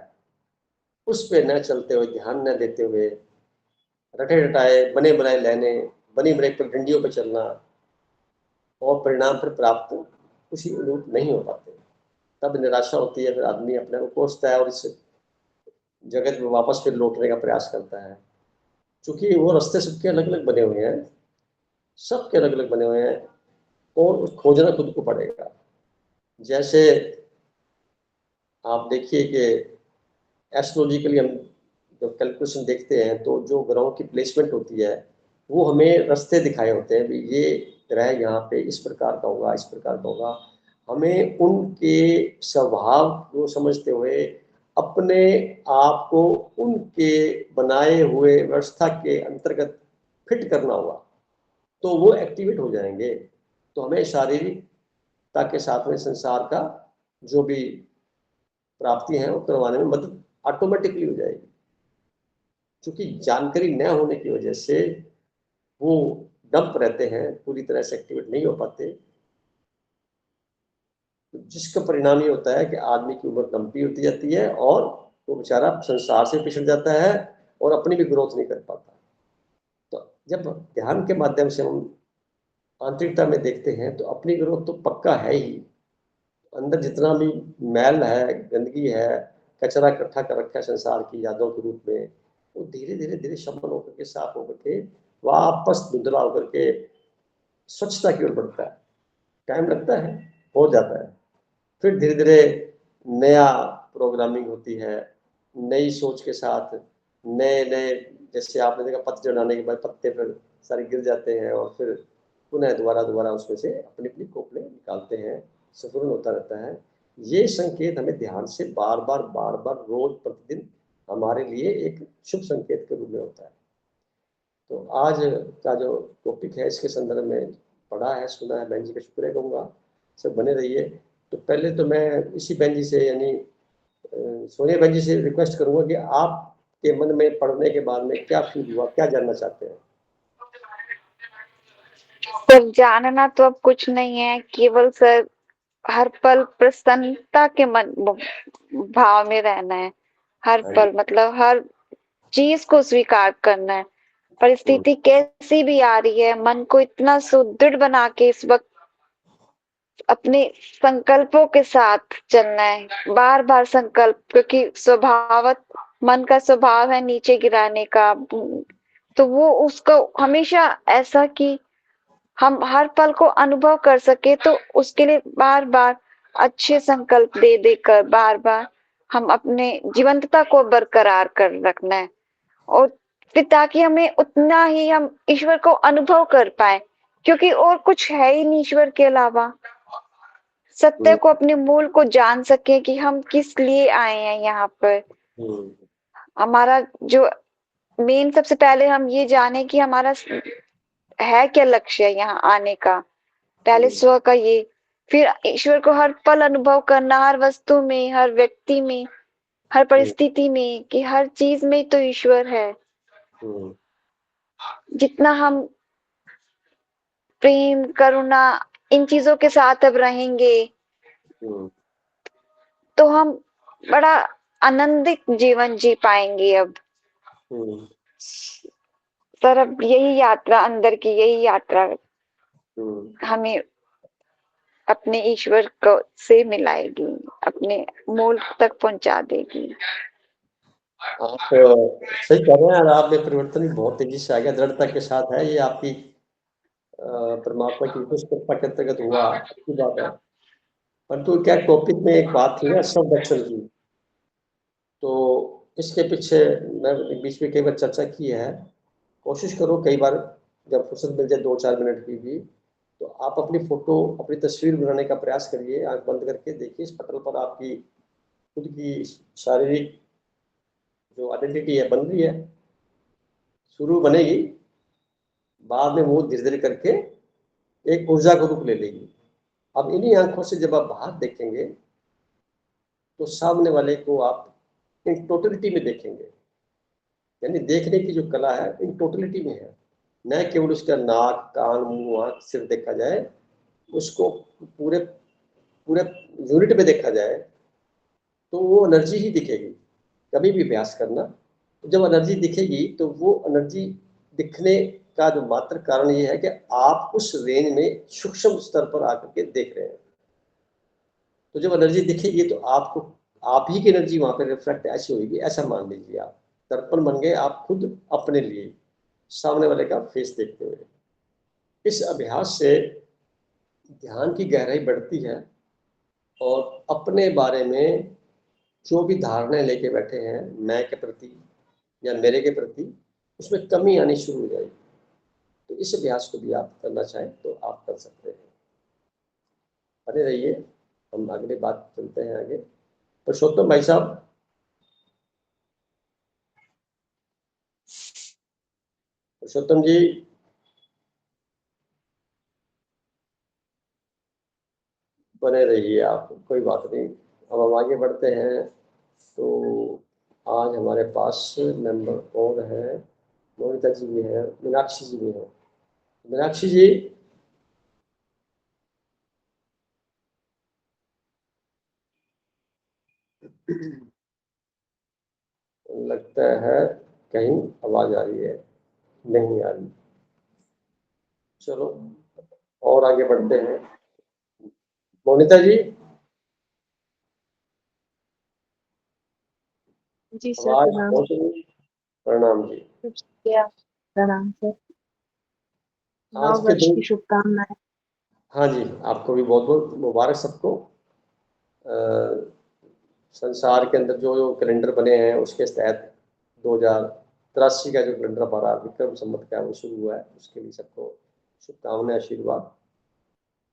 उस पे न चलते हुए, ध्यान न देते हुए, रटे रटाए बने बनाए लेने, बनी बनाई पगडंडियों पर चलना, और परिणाम फिर प्राप्त उसी अनुरूप नहीं हो पाते। तब निराशा होती है, फिर आदमी अपने को कोसता है और इस जगत में वापस फिर लौटने का प्रयास करता है। क्योंकि वो रास्ते सबके अलग अलग बने हुए हैं, सबके अलग अलग बने हुए हैं, और खोजना खुद को पड़ेगा। जैसे आप देखिए कि एस्ट्रोलॉजिकली हम जब कैलकुलेशन देखते हैं तो जो ग्रहों की प्लेसमेंट होती है वो हमें रास्ते दिखाए होते हैं, भी ये ग्रह यहाँ पे इस प्रकार का होगा, इस प्रकार का होगा। हमें उनके स्वभाव को समझते हुए अपने आप को उनके बनाए हुए व्यवस्था के अंतर्गत फिट करना हुआ तो वो एक्टिवेट हो जाएंगे। तो हमें शारीरिकता के साथ में संसार का जो भी प्राप्ति है वो करवाने में मदद ऑटोमेटिकली हो जाएगी। क्योंकि जानकारी न होने की वजह से वो डंप रहते हैं, पूरी तरह से एक्टिवेट नहीं हो पाते, जिसका परिणाम ये होता है कि आदमी की उम्र लंबी होती जाती है और वो बेचारा संसार से पिछड़ जाता है और अपनी भी ग्रोथ नहीं कर पाता। तो जब ध्यान के माध्यम से हम आंतरिकता में देखते हैं तो अपनी ग्रोथ तो पक्का है ही। अंदर जितना भी मैल है, गंदगी है, कचरा इकट्ठा कर रखा है संसार की यादों के रूप में, वो धीरे धीरे धीरे शमन होकर के, साफ होकर के, वापस धुंधला होकर के स्वच्छता की ओर बढ़ता है। टाइम लगता है, हो जाता है। फिर धीरे धीरे नया प्रोग्रामिंग होती है, नई सोच के साथ, नए नए, जैसे आपने देखा पतझड़ आने के बाद पत्ते फिर सारे गिर जाते हैं और फिर पुनः दोबारा उसमें से अपनी अपनी खोपड़े निकालते हैं, सफुरन होता रहता है। ये संकेत हमें ध्यान से बार बार रोज प्रतिदिन हमारे लिए एक शुभ संकेत के रूप में होता है। तो आज का जो टॉपिक है इसके संदर्भ में पढ़ा है, सुना है, बहन जी का शुक्रिया कहूँगा। सब बने रहिए। तो पहले तो मैं इसी बहन जी से यानी सोनिया बहन जी से रिक्वेस्ट करूँगा कि आपके मन में पढ़ने के बाद में क्या फील हुआ, क्या जानना चाहते हैं? सर जानना तो अब कुछ नहीं है, केवल सर हर पल प्रसन्नता के मन भाव में रहना है। हर पल मतलब हर चीज को स्वीकार करना है। परिस्थिति कैसी भी आ रही है, मन को इतना सुदृढ़ बना के इस वक्त अपने संकल्पों के साथ चलना है। बार बार संकल्प, क्योंकि स्वभावत मन का स्वभाव है नीचे गिराने का, तो वो उसको हमेशा ऐसा कि हम हर पल को अनुभव कर सके, तो उसके लिए बार बार अच्छे संकल्प दे देकर बार बार हम अपने जीवंतता को बरकरार कर रखना है। और फिर ताकि हमें उतना ही हम ईश्वर को अनुभव कर पाए, क्योंकि और कुछ है ही नहीं ईश्वर के अलावा। सत्य को, अपने मूल को जान सके कि हम किस लिए आए हैं यहाँ पर। हमारा जो मेन, सबसे पहले हम ये जाने कि हमारा है क्या लक्ष्य यहाँ आने का। पहले स्व का ये, फिर ईश्वर को हर पल अनुभव करना, हर वस्तु में, हर व्यक्ति में, हर परिस्थिति में, कि हर चीज में तो ईश्वर है। जितना हम प्रेम, करुणा, इन चीजों के साथ अब रहेंगे तो हम बड़ा आनंदित जीवन जी पाएंगे। अब सर अब यही यात्रा, अंदर की यही यात्रा हमें अपने ईश्वर को से मिलाएगी, अपने मूल तक पहुंचा देगी। आप सही कह रहे हैं और आप में परिवर्तन भी बहुत तेजी से आ गया, दृढ़ता के साथ है। ये आपकी परमात्मा की विशेष कृपा के अंतर्गत हुआ, अच्छी बात है। परंतु क्या टॉपिक में एक बात थी ना, संरक्षण की, तो इसके पीछे मैं बीच में कई बार चर्चा की है। कोशिश करो कई बार जब फुर्सत मिल जाए 2-4 मिनट की भी, तो आप अपनी फोटो, अपनी तस्वीर बनाने का प्रयास करिए। आंख बंद करके देखिए, इस पटल पर आपकी खुद की शारीरिक जो आइडेंटिटी है बन रही है, शुरू बनेगी, बाद में वो धीरे धीरे करके एक ऊर्जा को रूप ले लेगी। अब इन्हीं आंखों से जब आप बाहर देखेंगे तो सामने वाले को आप इन टोटलिटी में देखेंगे। यानी देखने की जो कला है इन टोटलिटी में है, न केवल उसका नाक, कान, मुंह, आंख, सिर देखा जाए, उसको पूरे पूरे यूनिट में देखा जाए तो वो एनर्जी ही दिखेगी। कभी भी अभ्यास करना, तो जब एनर्जी दिखेगी तो वो एनर्जी दिखने का जो मात्र कारण ये है कि आप उस रेंज में सूक्ष्म स्तर पर आकर के देख रहे हैं। तो जब एनर्जी दिखेगी तो आपको आप ही की एनर्जी वहां पर रिफ्लेक्ट ऐसी होगी, ऐसा मान लीजिए आप दर्पण बन गए आप खुद अपने लिए, सामने वाले का फेस देखते हुए। इस अभ्यास से ध्यान की गहराई बढ़ती है और अपने बारे में जो भी धारणाएं लेके बैठे हैं मैं के प्रति या मेरे के प्रति, उसमें कमी आनी शुरू हो जाएगी। तो इस अभ्यास को भी आप करना चाहें तो आप कर सकते हैं। बने रहिए, हम अगली बात चलते हैं आगे। पुरुषोत्तम भाई साहब, पुरुषोत्तम जी, बने रहिए आप, कोई बात नहीं। अब हम आगे बढ़ते हैं। तो आज हमारे पास मेंबर और है, मोनिका जी भी है, मीनाक्षी जी भी है। मीनाक्षी जी, लगता है कहीं आवाज आ रही है, नहीं आ रही। चलो और आगे बढ़ते हैं। मोनिता जी, जी सर, आवाज प्रणाम। पहुंच रही? प्रणाम जी। शुक्रिया। प्रणाम सर। आज नव के वर्ष दिन, की शुभकामनाएं। हाँ जी, आपको भी बहुत बहुत मुबारक सबको। संसार के अंदर जो जो कैलेंडर बने हैं उसके तहत 2083 का जो कैलेंडर हमारा विक्रम संवत का वो शुरू हुआ है, उसके लिए सबको शुभकामनाएं, आशीर्वाद।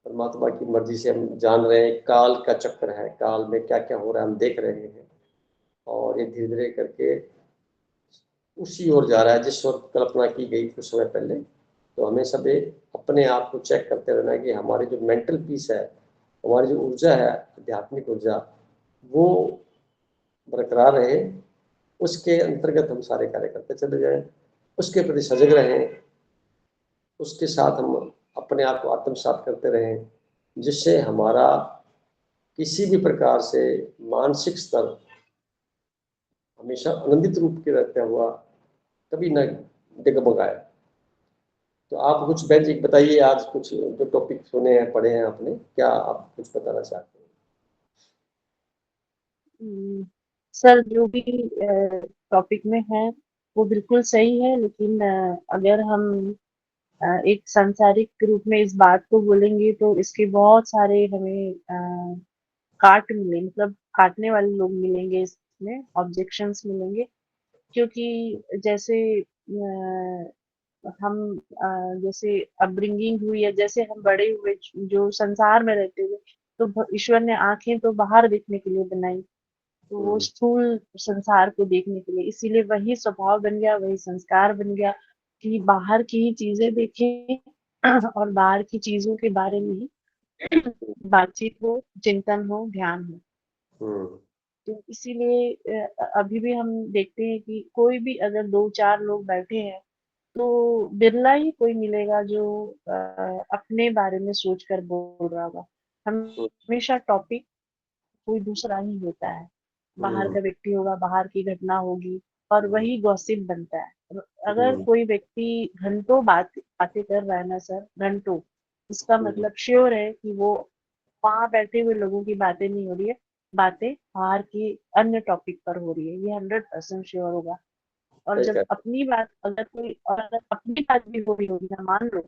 परमात्मा की मर्जी से हम जान रहे हैं, काल का चक्र है, काल में क्या क्या हो रहा है हम देख रहे हैं, और ये धीरे धीरे करके उसी ओर जा रहा है जिस ओर कल्पना की गई कुछ समय पहले। तो हमें सब अपने आप को चेक करते रहना कि हमारी जो मेंटल पीस है, हमारी जो ऊर्जा है, आध्यात्मिक ऊर्जा, वो बरकरार रहे। उसके अंतर्गत हम सारे कार्य करते चले जाएं, उसके प्रति सजग रहें, उसके साथ हम अपने आप को आत्मसात करते रहें, जिससे हमारा किसी भी प्रकार से मानसिक स्तर हमेशा आनंदित रूप के रहता हुआ कभी न डगमगाए। तो आप कुछ बेंच बताइए, आज कुछ जो टॉपिक सुने हैं, पढ़े हैं आपने, क्या आप कुछ बताना चाहते हैं? सर, जो भी टॉपिक में है वो बिल्कुल सही है, लेकिन अगर हम एक सांसारिक रूप में इस बात को बोलेंगे तो इसके बहुत सारे हमें काट मिले, मतलब काटने वाले लोग मिलेंगे, इसमें ऑब्जेक्शंस मिलेंगे। क्योंकि जैसे हम जैसे अपब्रिंगिंग हुई है, जैसे हम बड़े हुए, जो संसार में रहते हुए, तो ईश्वर ने आंखें तो बाहर देखने के लिए बनाई, तो वो स्थूल संसार को देखने के लिए, इसीलिए वही स्वभाव बन गया, वही संस्कार बन गया कि बाहर की ही चीजें देखें और बाहर की चीजों के बारे में ही बातचीत हो, चिंतन हो, ध्यान हो। हम्म, तो इसीलिए अभी भी हम देखते हैं कि कोई भी अगर दो चार लोग बैठे हैं तो बिरला ही कोई मिलेगा जो अपने बारे में सोच कर बोल रहा होगा। हमेशा टॉपिक कोई दूसरा ही होता है, बाहर हम्म, का व्यक्ति होगा, बाहर की घटना होगी, और हम्म, वही गॉसिप बनता है। अगर हम्म, कोई व्यक्ति घंटों बातें कर रहा है ना सर, घंटों, इसका हम्म, मतलब श्योर है कि वो वहां बैठे हुए लोगों की बातें नहीं हो रही है, बातें बाहर की अन्य टॉपिक पर हो रही है, ये 100% श्योर होगा। और सही जब कह अपनी बात, अगर कोई और अगर अपनी बात भी हो रही होगी ना, मान लो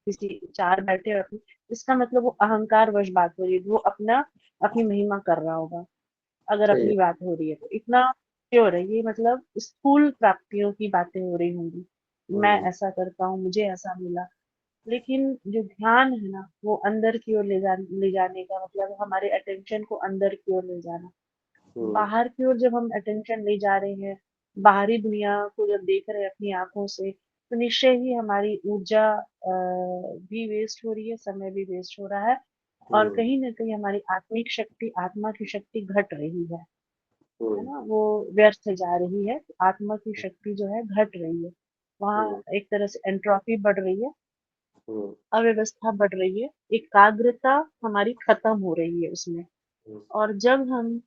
किसी चार बैठे हैं अपनी, इसका मतलब वो अहंकार वश बात हो रही है, वो अपनी महिमा कर रहा होगा। अगर सही है। अपनी बात हो रही है तो इतना श्योर है, ये मतलब स्थूल प्राप्तियों की बातें हो रही होंगी, मैं हम्म, ऐसा करता हूँ, मुझे ऐसा मिला। लेकिन जो ध्यान है ना, वो अंदर की ओर ले जाने का मतलब हमारे अटेंशन को अंदर की ओर ले जाना। हम्म, बाहर की ओर जब हम अटेंशन ले जा रहे हैं, बाहरी दुनिया को जब देख रहे हैं अपनी आंखों से, तो निश्चय ही हमारी ऊर्जा भी वेस्ट हो रही है, समय भी वेस्ट हो रहा है, और हम्म, कहीं ना कहीं हमारी आत्मिक शक्ति, आत्मा की शक्ति घट रही है हम्म, ना, वो व्यर्थ जा रही है। तो आत्मा की शक्ति जो है घट रही है, वहाँ हम्म, एक तरह से एंट्रोपी बढ़ रही है, हम्म, अव्यवस्था बढ़ रही है, एकाग्रता हमारी खत्म हो रही है उसमें। हम्म, और जब हम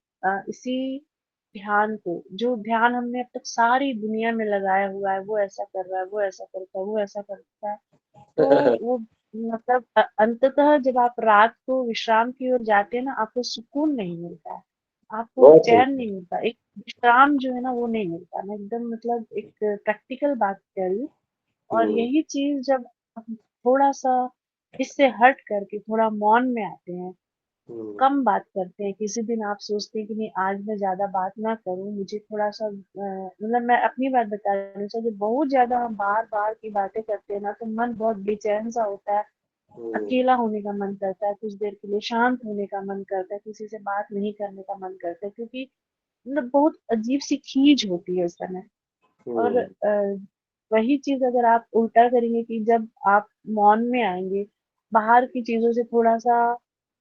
इसी ध्यान को, जो ध्यान हमने अब तक सारी दुनिया में लगाया हुआ है, वो ऐसा कर रहा है, वो ऐसा करता है, वो ऐसा करता है, तो वो मतलब अंततः जब आप रात को विश्राम की ओर जाते हैं ना, आपको सुकून नहीं मिलता है, आपको बहुत सही। चैन नहीं मिलता, एक विश्राम जो है ना वो नहीं मिलता। मैं एकदम मतलब एक प्रैक्टिकल बात कर रही हूँ। और हम्म, यही चीज जब हम थोड़ा सा इससे हट करके थोड़ा मौन में आते हैं, हम्म, कम बात करते हैं, किसी दिन आप सोचते हैं कि नहीं आज मैं ज्यादा बात ना करूं, मुझे थोड़ा सा मतलब मैं अपनी बात बता रही हूँ सर, जब बहुत ज्यादा हम बार बार की बातें करते हैं ना, तो मन बहुत बेचैन सा होता है, हम्म, अकेला होने का मन करता है, कुछ देर के लिए शांत होने का मन करता है, किसी से बात नहीं करने का मन करता है, क्योंकि मतलब बहुत अजीब सी खींच होती है उस समय। और हम्म, वही चीज अगर आप उल्टा करेंगे कि जब आप मौन में आएंगे, बाहर की चीजों से थोड़ा सा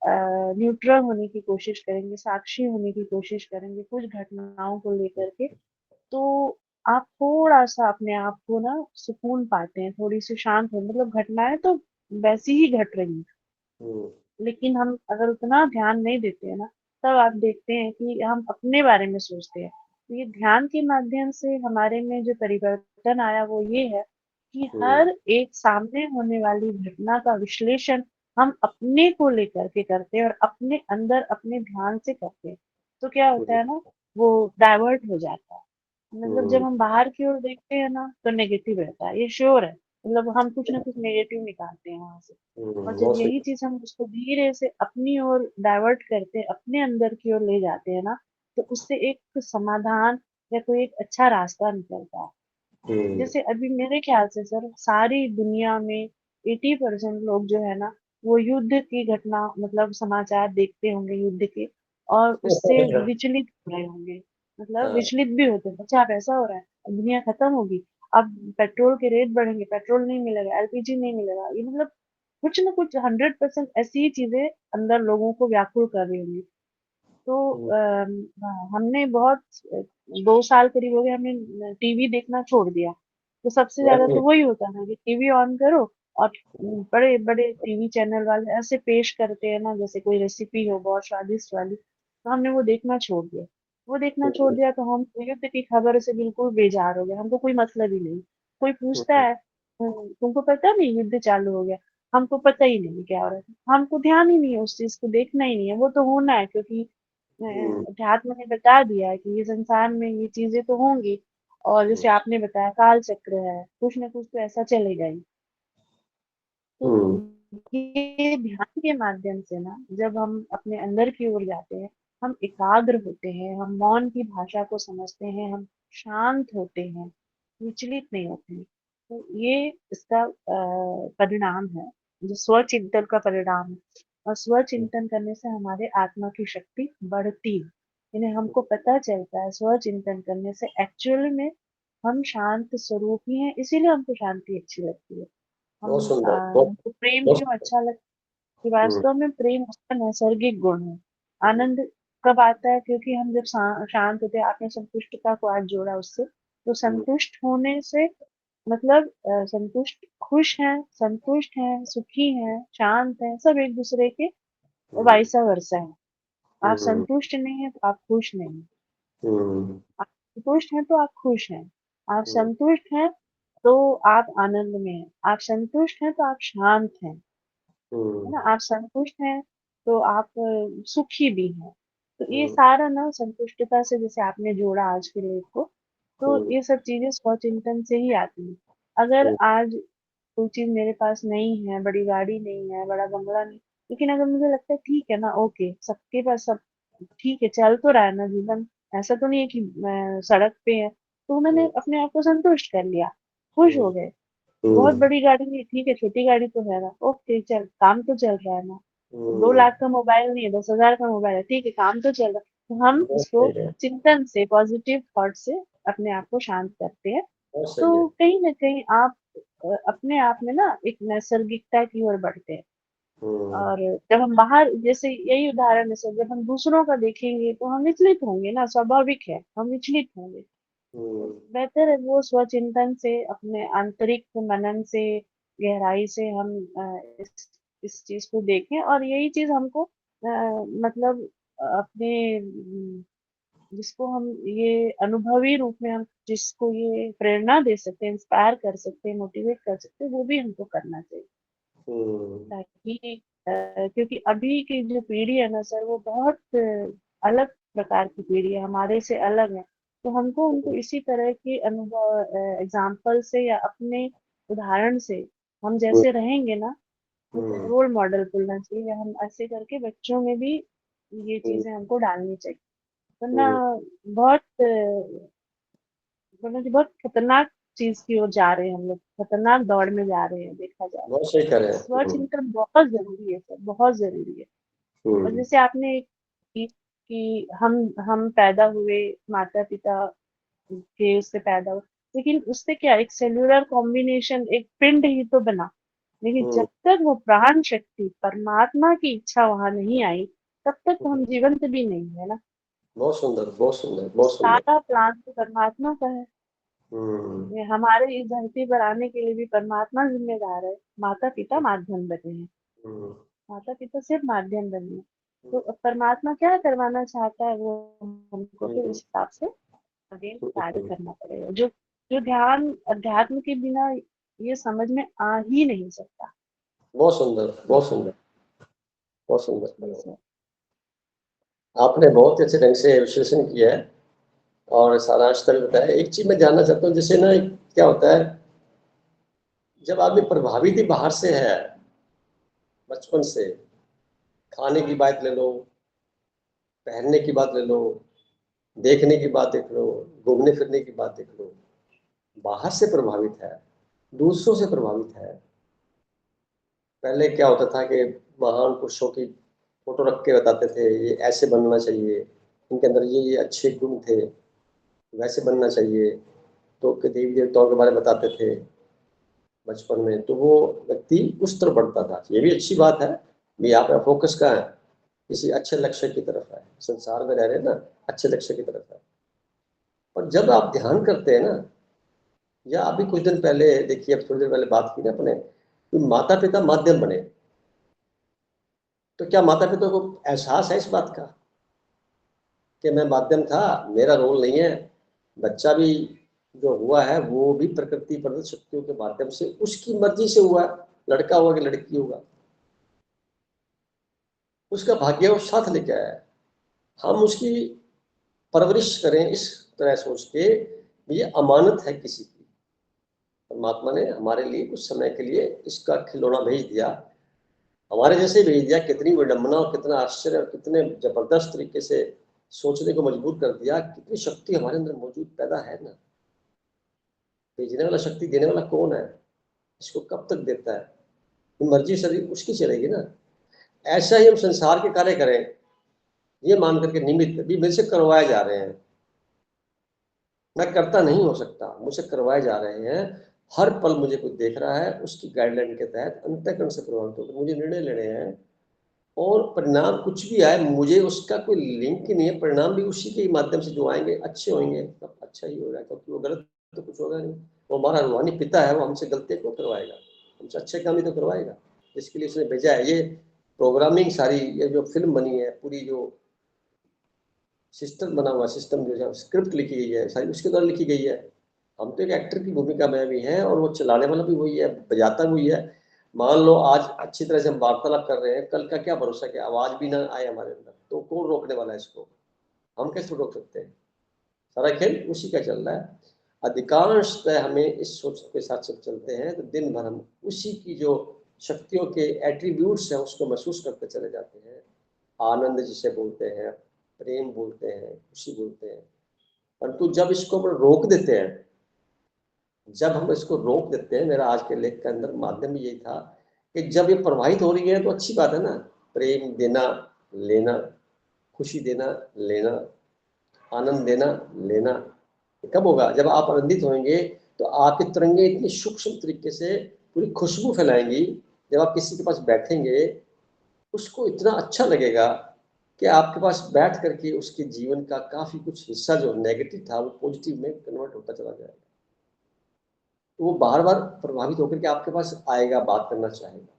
न्यूट्रल होने की कोशिश करेंगे, साक्षी होने की कोशिश करेंगे कुछ घटनाओं को लेकर के, तो आप थोड़ा सा अपने आप को ना सुकून पाते हैं, थोड़ी सी शांत हो, मतलब घटनाएं तो वैसी ही घट रही हैं, हम्म, लेकिन हम अगर उतना ध्यान नहीं देते हैं ना, तब आप देखते हैं कि हम अपने बारे में सोचते हैं। तो ये ध्यान के माध्यम से हमारे में जो परिवर्तन आया वो ये है कि हम्म, हर एक सामने होने वाली घटना का विश्लेषण हम अपने को लेकर के करते हैं और अपने अंदर अपने ध्यान से करते हैं। तो क्या होता हम्म, है ना, वो डाइवर्ट हो जाता है। मतलब जब हम्म, हम बाहर की ओर देखते हैं ना तो नेगेटिव रहता है, ये श्योर है। मतलब हम कुछ ना कुछ नेगेटिव निकालते हैं वहां से। और जब बहुत सही। यही चीज हम उसको धीरे से अपनी ओर डाइवर्ट करते हैं, अपने अंदर की ओर ले जाते हैं ना, तो उससे एक समाधान या कोई एक अच्छा रास्ता निकलता है। हम्म, जैसे अभी मेरे ख्याल से सर सारी दुनिया में 80% लोग जो है ना, वो युद्ध की घटना मतलब समाचार देखते होंगे युद्ध के, और उससे विचलित हो रहे होंगे, मतलब हाँ, विचलित भी होते हैं, अच्छा अब ऐसा हो रहा है, अब दुनिया खत्म होगी, अब पेट्रोल के रेट बढ़ेंगे, पेट्रोल नहीं मिलेगा, एलपीजी नहीं मिलेगा, ये मतलब कुछ ना कुछ 100% ऐसी ही चीजें अंदर लोगों को व्याकुल कर रही होंगी। तो हम्म, हमने बहुत 2 साल करीब हो गए हमने टीवी देखना छोड़ दिया। तो सबसे ज्यादा वैसे, तो वही होता था कि टीवी ऑन करो और बड़े बड़े टीवी चैनल वाले ऐसे पेश करते हैं ना, जैसे कोई रेसिपी हो बहुत स्वादिष्ट वाली, तो हमने वो देखना छोड़ दिया। वो देखना छोड़ दिया तो हम युद्ध की खबर से बिल्कुल बेजार हो गए, हमको कोई मतलब ही नहीं। कोई पूछता है तुमको पता नहीं युद्ध चालू हो गया"? हमको पता ही नहीं क्या हो रहा है, हमको ध्यान ही नहीं है, उस चीज को देखना ही नहीं है, वो तो होना है क्योंकि अध्यात्म ने बता दिया है कि ये संसार में ये चीजें तो होंगी, और जैसे आपने बताया काल चक्र है, कुछ ना कुछ तो ऐसा चलेगा ही। तो हम्म, ये ध्यान के माध्यम से ना जब हम अपने अंदर की ओर जाते हैं, हम एकाग्र होते हैं, हम मौन की भाषा को समझते हैं, हम शांत होते हैं, विचलित नहीं होते हैं। तो ये इसका परिणाम है, जो स्वचिंतन का परिणाम है। और स्वचिंतन करने से हमारे आत्मा की शक्ति बढ़ती है, यानी हमको पता चलता है स्वचिंतन करने से एक्चुअल में हम शांत स्वरूप ही हैं, इसीलिए हमको शांति अच्छी लगती है। बहुत हम सुंदर, बहुत हमको प्रेम बहुत क्यों सुंदर। अच्छा लगता है कि हम्म, वास्तव में प्रेम उसका नैसर्गिक गुण है। हम्म, आनंद कब आता है? क्योंकि हम जब शांत होते हैं, आपने संतुष्टता को आज जोड़ा उससे, तो हम्म, संतुष्ट होने से मतलब संतुष्ट संतुष्ट हैं, सुखी हैं, शांत हैं, सब एक दूसरे के हम्म, वाइसा वर्सा है। आप हम्म, संतुष्ट नहीं है तो आप खुश नहीं हैं। हम्म, आप संतुष्ट हैं तो आप खुश हैं। आप हम्म, संतुष्ट हैं तो आप आनंद में हैं। आप संतुष्ट हैं तो आप शांत हैं। है हम्म, ना? आप संतुष्ट हैं तो आप सुखी भी हैं। तो ये हम्म, सारा ना संतुष्टता से जैसे आपने जोड़ा आज के लेख को, तो हम्म, ये सब चीजें स्वचिंतन से ही आती हैं। अगर आज कोई चीज मेरे पास नहीं है, बड़ी गाड़ी नहीं है, बड़ा बंगला नहीं, लेकिन अगर मुझे लगता है ठीक है ना, ओके, सबके पास सब ठीक है, चल तो रहा है ना जीवन, ऐसा तो नहीं है कि सड़क पे है, तो मैंने हम्म, अपने आप को संतुष्ट कर लिया, खुश हो गए। बहुत हम्म, बड़ी गाड़ी नहीं, ठीक है, छोटी गाड़ी तो है ना, ओके, चल काम तो चल रहा है ना। दो हम्म, लाख का मोबाइल नहीं है, 10,000 का मोबाइल है, ठीक है, काम तो चल रहा है। तो हम बहुत इसको सही है, चिंतन से, पॉजिटिव थॉट से अपने आप को शांत करते हैं। बहुत सही है। तो कहीं ना कहीं आप अपने आप में ना एक नैसर्गिकता की ओर बढ़ते हैं। हम्म, और जब हम बाहर, जैसे यही उदाहरण है सर, जब हम दूसरों का देखेंगे तो हम विचलित होंगे ना, स्वाभाविक है हम विचलित होंगे। तो हम्म, बेहतर है वो स्वचिंतन से, अपने आंतरिक मनन से, गहराई से हम इस चीज को देखें, और यही चीज हमको मतलब अपने जिसको हम ये अनुभवी रूप में, हम जिसको ये प्रेरणा दे सकते हैं, इंस्पायर कर सकते हैं, मोटिवेट कर सकते हैं, वो भी हमको करना चाहिए। हम्म, ताकि क्योंकि अभी की जो पीढ़ी है ना सर, वो बहुत अलग प्रकार की पीढ़ी है, हमारे से अलग है। तो हमको उनको इसी तरह के अनुभव, एग्जाम्पल से या अपने उदाहरण से हम हम्म, जैसे रहेंगे ना, हम्म, रोल मॉडल बोलना चाहिए, या हम ऐसे करके बच्चों में भी ये हम्म, चीजें हमको डालनी चाहिए। वरना हम्म, बहुत वरना जी बहुत खतरनाक चीज की ओर जा रहे हैं हम लोग, खतरनाक दौड़ में जा रहे हैं देखा जाए। बहुत सही कह रहे हैं। स्वचिंतन बहुत जरूरी है सर, बहुत जरूरी है। और हम्म, जैसे आपने कि हम पैदा हुए माता पिता के उससे पैदा हुए, लेकिन उससे क्या, एक सेल्यूलर कॉम्बिनेशन, एक पिंड ही तो बना। लेकिन जब तक वो प्राण शक्ति, परमात्मा की इच्छा वहां नहीं आई, तब तक तो हम जीवंत भी नहीं है ना। बहुत सुंदर, बहुत सुंदर, बहुत सुंदर। सारा प्लान तो परमात्मा का है। हम्म, ये हमारे इस धरती पर आने के लिए भी परमात्मा जिम्मेदार है। माता पिता माध्यम बने हैं, हम्म, माता पिता सिर्फ माध्यम बने हैं। तो अब परमात्मा क्या करवाना चाहता है, वो हमको फिर उस हिसाब से आगे कार्य करना पड़ेगा। जो जो ध्यान अध्यात्म के बिना ये समझ में आ ही नहीं सकता। बहुत सुंदर, बहुत सुंदर, बहुत सुंदर। जैसे आपने बहुत ही अच्छे ढंग से विश्लेषण किया है और सारांश तक बताया। एक चीज मैं जानना चाहता हूँ, जैसे ना क्या होता है, जब आदमी प्रभावित ही बाहर से है, बचपन से, खाने की बात ले लो, पहनने की बात ले लो, देखने की बात देख लो, घूमने फिरने की बात देख लो, बाहर से प्रभावित है, दूसरों से प्रभावित है। पहले क्या होता था कि महान पुरुषों की फोटो रख के बताते थे ये ऐसे बनना चाहिए, इनके अंदर ये अच्छे गुण थे, वैसे बनना चाहिए। तो के देवी देवताओं के बारे में बताते थे बचपन में, तो वो व्यक्ति उस तरफ बढ़ता था। ये भी अच्छी बात है, भी आपका फोकस कहाँ है, किसी अच्छे लक्ष्य की तरफ है, संसार में रह रहे हैं ना, अच्छे लक्ष्य की तरफ है। और जब आप ध्यान करते हैं ना, या अभी कुछ दिन पहले देखिए, अब थोड़ी देर पहले बात की ना अपने, कि माता पिता माध्यम बने, तो क्या माता पिता को एहसास है इस बात का कि मैं माध्यम था, मेरा रोल नहीं है। बच्चा भी जो हुआ है वो भी प्रकृति प्रदत्त शक्तियों के माध्यम से उसकी मर्जी से हुआ, लड़का हुआ कि लड़की होगा, उसका भाग्य वो साथ लेके आया है। हम उसकी परवरिश करें इस तरह सोच के, ये अमानत है किसी की। परमात्मा ने हमारे लिए कुछ समय के लिए इसका खिलौना भेज दिया, हमारे जैसे भेज दिया। कितनी विडंबना और कितना आश्चर्य और कितने जबरदस्त तरीके से सोचने को मजबूर कर दिया। कितनी शक्ति हमारे अंदर मौजूद पैदा है ना। भेजने वाला, शक्ति देने वाला कौन है, इसको कब तक देता है, मर्जी शरीर उसकी चलेगी ना। ऐसा ही हम संसार के कार्य करें, ये मान करके निमित्त भी मेरे से करवाए जा रहे हैं, मैं करता नहीं हो सकता, मुझसे करवाए जा रहे हैं। हर पल मुझे कोई देख रहा है, उसकी गाइडलाइन के तहत अंतःकरण से प्रभावित होकर मुझे निर्णय लेने हैं। और परिणाम कुछ भी आए, मुझे उसका कोई लिंक ही नहीं है। परिणाम भी उसी के माध्यम से जो आएंगे अच्छे होंगे, तब अच्छा ही होगा, क्योंकि वो गलत तो कुछ होगा नहीं। वो हमारा रूहानी पिता है, वो हमसे गलतियां क्यों करवाएगा, हमसे अच्छे काम ही तो करवाएगा, जिसके लिए उसने भेजा है। ये प्रोग्रामिंग सारी, ये जो फिल्म बनी है पूरी, जो सिस्टम बना हुआ, सिस्टम जो स्क्रिप्ट लिखी गई है सारी उसके द्वारा लिखी गई है। हम तो एक एक्टर की भूमिका में भी हैं और वो चलाने वाला भी वही है, बजाता भी वही है। मान लो आज अच्छी तरह से हम वार्तालाप कर रहे हैं, कल का क्या भरोसा कि आवाज भी ना आए हमारे अंदर, तो कौन रोकने वाला है इसको, हम कैसे रोक सकते हैं। सारा खेल उसी का चल रहा है। अधिकांशतः हमें इस सोच के साथ सब चलते हैं, तो दिन भर हम उसी की जो शक्तियों के एट्रीब्यूट्स हैं उसको महसूस करते चले जाते हैं। आनंद जिसे बोलते हैं, प्रेम बोलते हैं, खुशी बोलते हैं। परंतु जब इसको हम रोक देते हैं, जब हम इसको रोक देते हैं, मेरा आज के लेख के अंदर माध्यम यही था कि जब ये प्रवाहित हो रही है तो अच्छी बात है ना, प्रेम देना, लेना, खुशी देना, लेना, आनंद देना, लेना। कब होगा, जब आप आनंदित होंगे तो आपके तरंगे इतनी सूक्ष्म तरीके से पूरी खुशबू फैलाएंगी। जब आप किसी के पास बैठेंगे, उसको इतना अच्छा लगेगा कि आपके पास बैठ करके उसके जीवन का काफी कुछ हिस्सा जो नेगेटिव था वो पॉजिटिव में कन्वर्ट होता चला जाएगा। तो वो बार बार प्रभावित होकर के आपके पास आएगा, बात करना चाहेगा।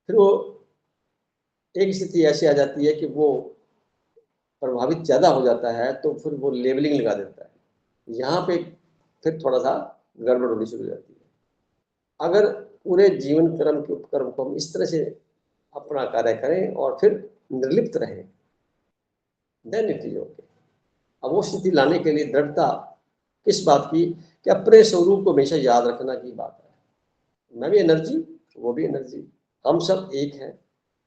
फिर वो एक स्थिति ऐसी आ जाती है कि वो प्रभावित ज्यादा हो जाता है, तो फिर वो लेबलिंग लगा देता है। यहाँ पे फिर थोड़ा सा गड़बड़ होनी शुरू हो जाती है। अगर पूरे जीवन क्रम के उपक्रम को हम इस तरह से अपना कार्य करें और फिर निर्लिप्त रहें, देन इट इज ओके। अब वो स्थिति लाने के लिए दृढ़ता किस बात की, कि अपने स्वरूप को हमेशा याद रखना की बात है। मैं भी एनर्जी, वो भी एनर्जी, हम सब एक हैं।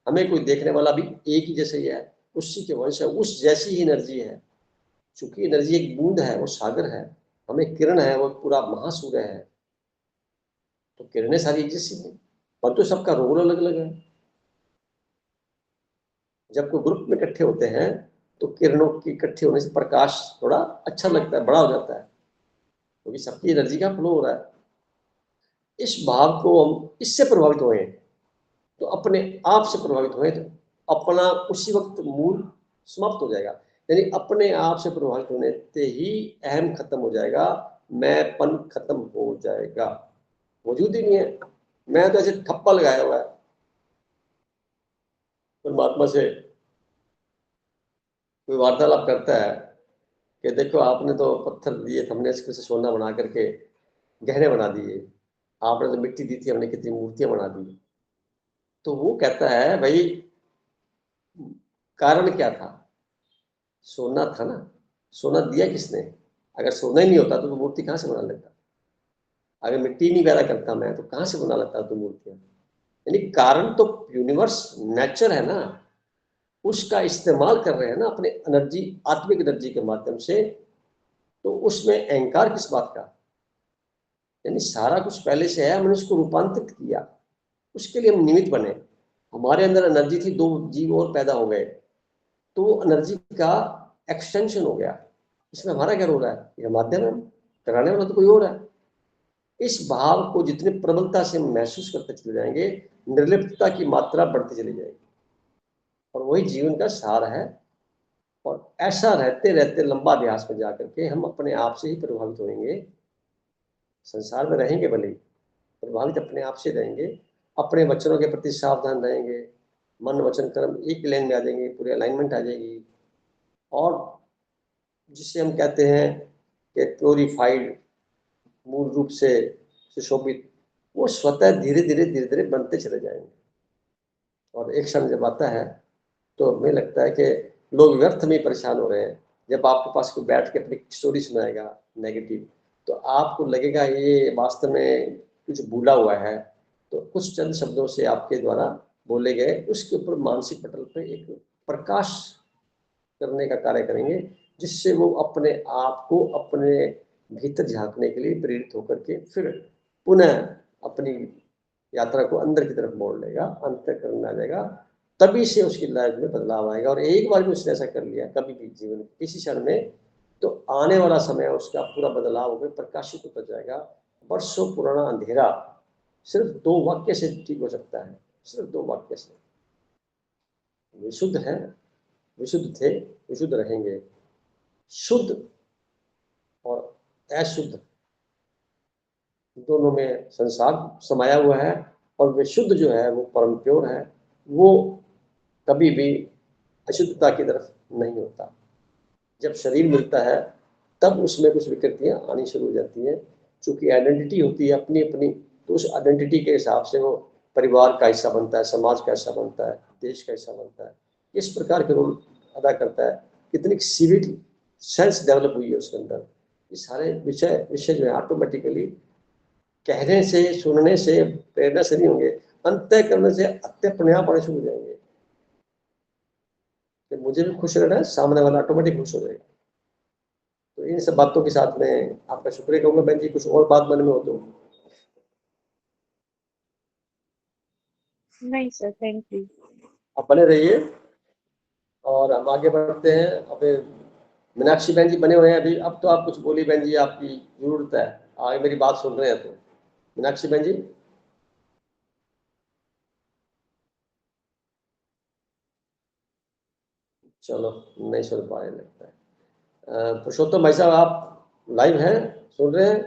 हमें कोई देखने वाला भी एक ही जैसे ही है, उसी के वंश है, उस जैसी ही एनर्जी है। चूंकि एनर्जी एक बूंद है, वो सागर है, हमें किरण है, वो पूरा महासूर्य है। तो किरणें सारी एक जैसी हैं, परंतु सबका रोल अलग अलग है। जब कोई ग्रुप में इकट्ठे होते हैं तो किरणों के इकट्ठे होने से प्रकाश थोड़ा अच्छा लगता है, बड़ा हो जाता है। क्योंकि सबकी एनर्जी का फ्लो हो रहा है। इस भाव को हम इससे प्रभावित हुए तो अपने आप से प्रभावित हुए तो अपना उसी वक्त मूल समाप्त हो जाएगा। यानी अपने आप से प्रभावित होने से ही अहम खत्म हो जाएगा, मैंपन खत्म हो जाएगा, मौजूद ही नहीं है। मैं तो ऐसे ठप्पा लगाया हुआ है परमात्मा से। कोई वार्तालाप करता है कि देखो आपने तो पत्थर दिए, हमने इसको से सोना बना करके गहने बना दिए, आपने तो मिट्टी दी थी, हमने कितनी मूर्तियां बना दी। तो वो कहता है भाई कारण क्या था? सोना था ना, सोना दिया किसने? अगर सोना ही नहीं होता तो मूर्ति कहाँ से बना लेता? अगर मिट्टी नहीं पैदा करता मैं तो कहाँ से बना लेता तो मूर्तियां? यानी कारण तो यूनिवर्स नेचर है ना, उसका इस्तेमाल कर रहे हैं ना अपने एनर्जी, आत्मिक एनर्जी के माध्यम से। तो उसमें अहंकार किस बात का? यानी सारा कुछ पहले से है, हमने उसको रूपांतरित किया, उसके लिए हम निमित्त बने। हमारे अंदर एनर्जी थी, 2 जीव और पैदा हो गए, तो वो एनर्जी का एक्सटेंशन हो गया। इसमें हमारा क्या रोल है? ये माध्यम है, कराने वाला तो कोई और है। इस भाव को जितने प्रबलता से महसूस करते चले जाएंगे, निर्लिप्तता की मात्रा बढ़ती चली जाएगी, और वही जीवन का सार है। और ऐसा रहते रहते लंबा अभ्यास में जाकर के हम अपने आप से ही प्रभावित होंगे। संसार में रहेंगे भले ही, प्रभावित अपने आप से रहेंगे, अपने वचनों के प्रति सावधान रहेंगे, मन वचन कर्म एक लाइन में आ जाएंगे, पूरे अलाइनमेंट आ जाएगी। और जिसे हम कहते हैं कि प्योरीफाइड, मूल रूप से सुशोभित, वो स्वतः धीरे धीरे धीरे धीरे बनते चले जाएंगे। और एक क्षण जब आता है तो हमें लगता है कि लोग व्यर्थ में परेशान हो रहे हैं। जब आपके पास कोई बैठ के अपनी स्टोरी सुनाएगा नेगेटिव, तो आपको लगेगा ये वास्तव में कुछ भूला हुआ है। तो कुछ चंद शब्दों से आपके द्वारा बोले गए उसके ऊपर मानसिक पटल पर एक प्रकाश करने का कार्य करेंगे, जिससे वो अपने आप को अपने भीतर झांकने के लिए प्रेरित होकर के फिर पुनः अपनी यात्रा को अंदर की तरफ मोड़ लेगा, अंतःकरण आ जाएगा। तभी से उसकी लाइफ में बदलाव आएगा। और एक बार भी उसने ऐसा कर लिया कभी भी जीवन किसी क्षण में, तो आने वाला समय उसका पूरा बदलाव होकर प्रकाशित होता जाएगा। वर्षों पुराना अंधेरा सिर्फ 2 वाक्य से ठीक हो सकता है, सिर्फ 2 वाक्य से। विशुद्ध है, विशुद्ध थे, विशुद्ध रहेंगे। शुद्ध और अशुद्ध दोनों में संसार समाया हुआ है, और विशुद्ध जो है वो परम प्योर है, वो कभी भी अशुद्धता की तरफ नहीं होता। जब शरीर मिलता है तब उसमें कुछ विकृतियां आनी शुरू हो जाती हैं। चूंकि आइडेंटिटी होती है अपनी अपनी, तो उस आइडेंटिटी के हिसाब से वो परिवार का हिस्सा बनता है, समाज का हिस्सा बनता है, देश का हिस्सा बनता है। इस प्रकार के रोल अदा करता है। कितनी सिविक सेंस डेवलप हुई है उसके अंदर। ये सारे विषय जो है ऑटोमेटिकली कहने से, सुनने से, प्रेरणा से नहीं होंगे, अंतः करने से अपने आप आने शुरू हो जाएंगे। कि मुझे भी खुश रहना है, सामने वाला ऑटोमेटिक खुश हो जाएगा। तो इन सब बातों के साथ में आपका शुक्रिया कहूँगा। बहन जी कुछ और बात मन में हो तो? नहीं सर, थैंक यू। आप बने रहिए और हम आगे बढ़ते हैं। अभी मीनाक्षी बहन जी बने हुए हैं अभी। अब तो आप कुछ बोली बहन जी, आपकी जरूरत है, आगे मेरी बात सुन रहे हैं तो। मीनाक्षी बहन जी चलो नहीं सुन पा रहे लगता है। पुरुषोत्तम भाई साहब आप लाइव हैं, सुन रहे हैं?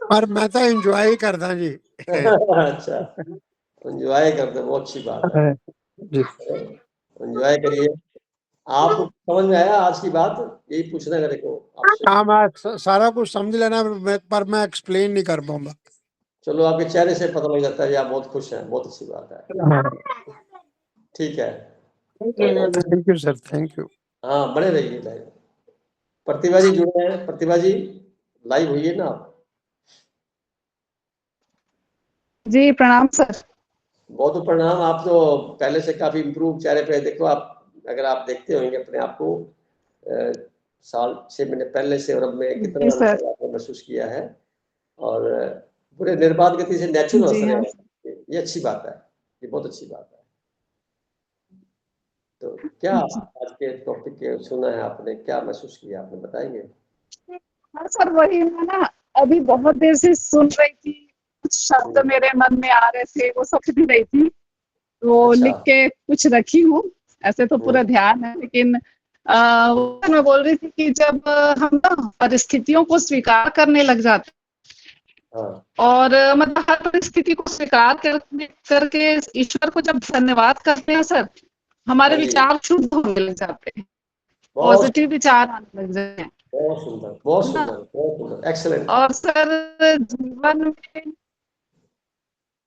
पर मैं तो एंजॉय करता जी। अच्छा, एंजॉय करते, बहुत अच्छी बात है जी। एंजॉय करिए। आपको समझ में आया आज की बात? यही पूछना है मेरे को आपसे। हाँ, मैं सारा कुछ समझ लेना, पर मैं एक्सप्लेन नहीं कर पाऊंगा। चलो आपके चेहरे से पता लग जाता है आप बहुत खुश हैं, बहुत अच्छी बात है। ठीक है, thank you sir, thank you. हाँ बने रहिए लाइव। प्रतिभा जी जुड़े हैं, प्रतिभा जी लाइव हुई है ना आप? जी प्रणाम सर। बहुत बहुत प्रणाम। आप तो पहले से काफी इम्प्रूव चेहरे पे देखो आप, अगर आप देखते होंगे अपने आप को साल 6 महीने पहले से और अब में कितना जी सर। अंतर आपने महसूस किया है, और पूरे निर्बाध गति से नेचुरल हंस जी रहे हाँ। हैं। ये अच्छी बात है, ये बहुत अच्छी बात है। तो क्या आज के टॉपिक के सुना है आपने, क्या महसूस किया आपने, बताएंगे? हाँ सर, वही मैं ना अभी बहुत देर से सुन रही थी, कुछ शब्द मेरे मन में आ रहे थे, वो सब भी रही थी, वो अच्छा। लिख के कुछ रखी हूँ। ऐसे तो पूरा ध्यान है, लेकिन वो मैं बोल रही थी कि जब हम ना परिस्थितियों को स्वीकार करने लग जाते हाँ और मतलब हर परिस्थिति को स्वीकार करके ईश्वर को जब धन्यवाद करते हैं सर, हमारे हाँ जी, विचार शुद्ध होने लग जाते हैं, बहुत पॉजिटिव विचार आने लग जाते हैं, बहुत सुंदर, बहुत है ना। सुंदर, बहुत सुंदर, एक्सेलेंट। और सर जीवन में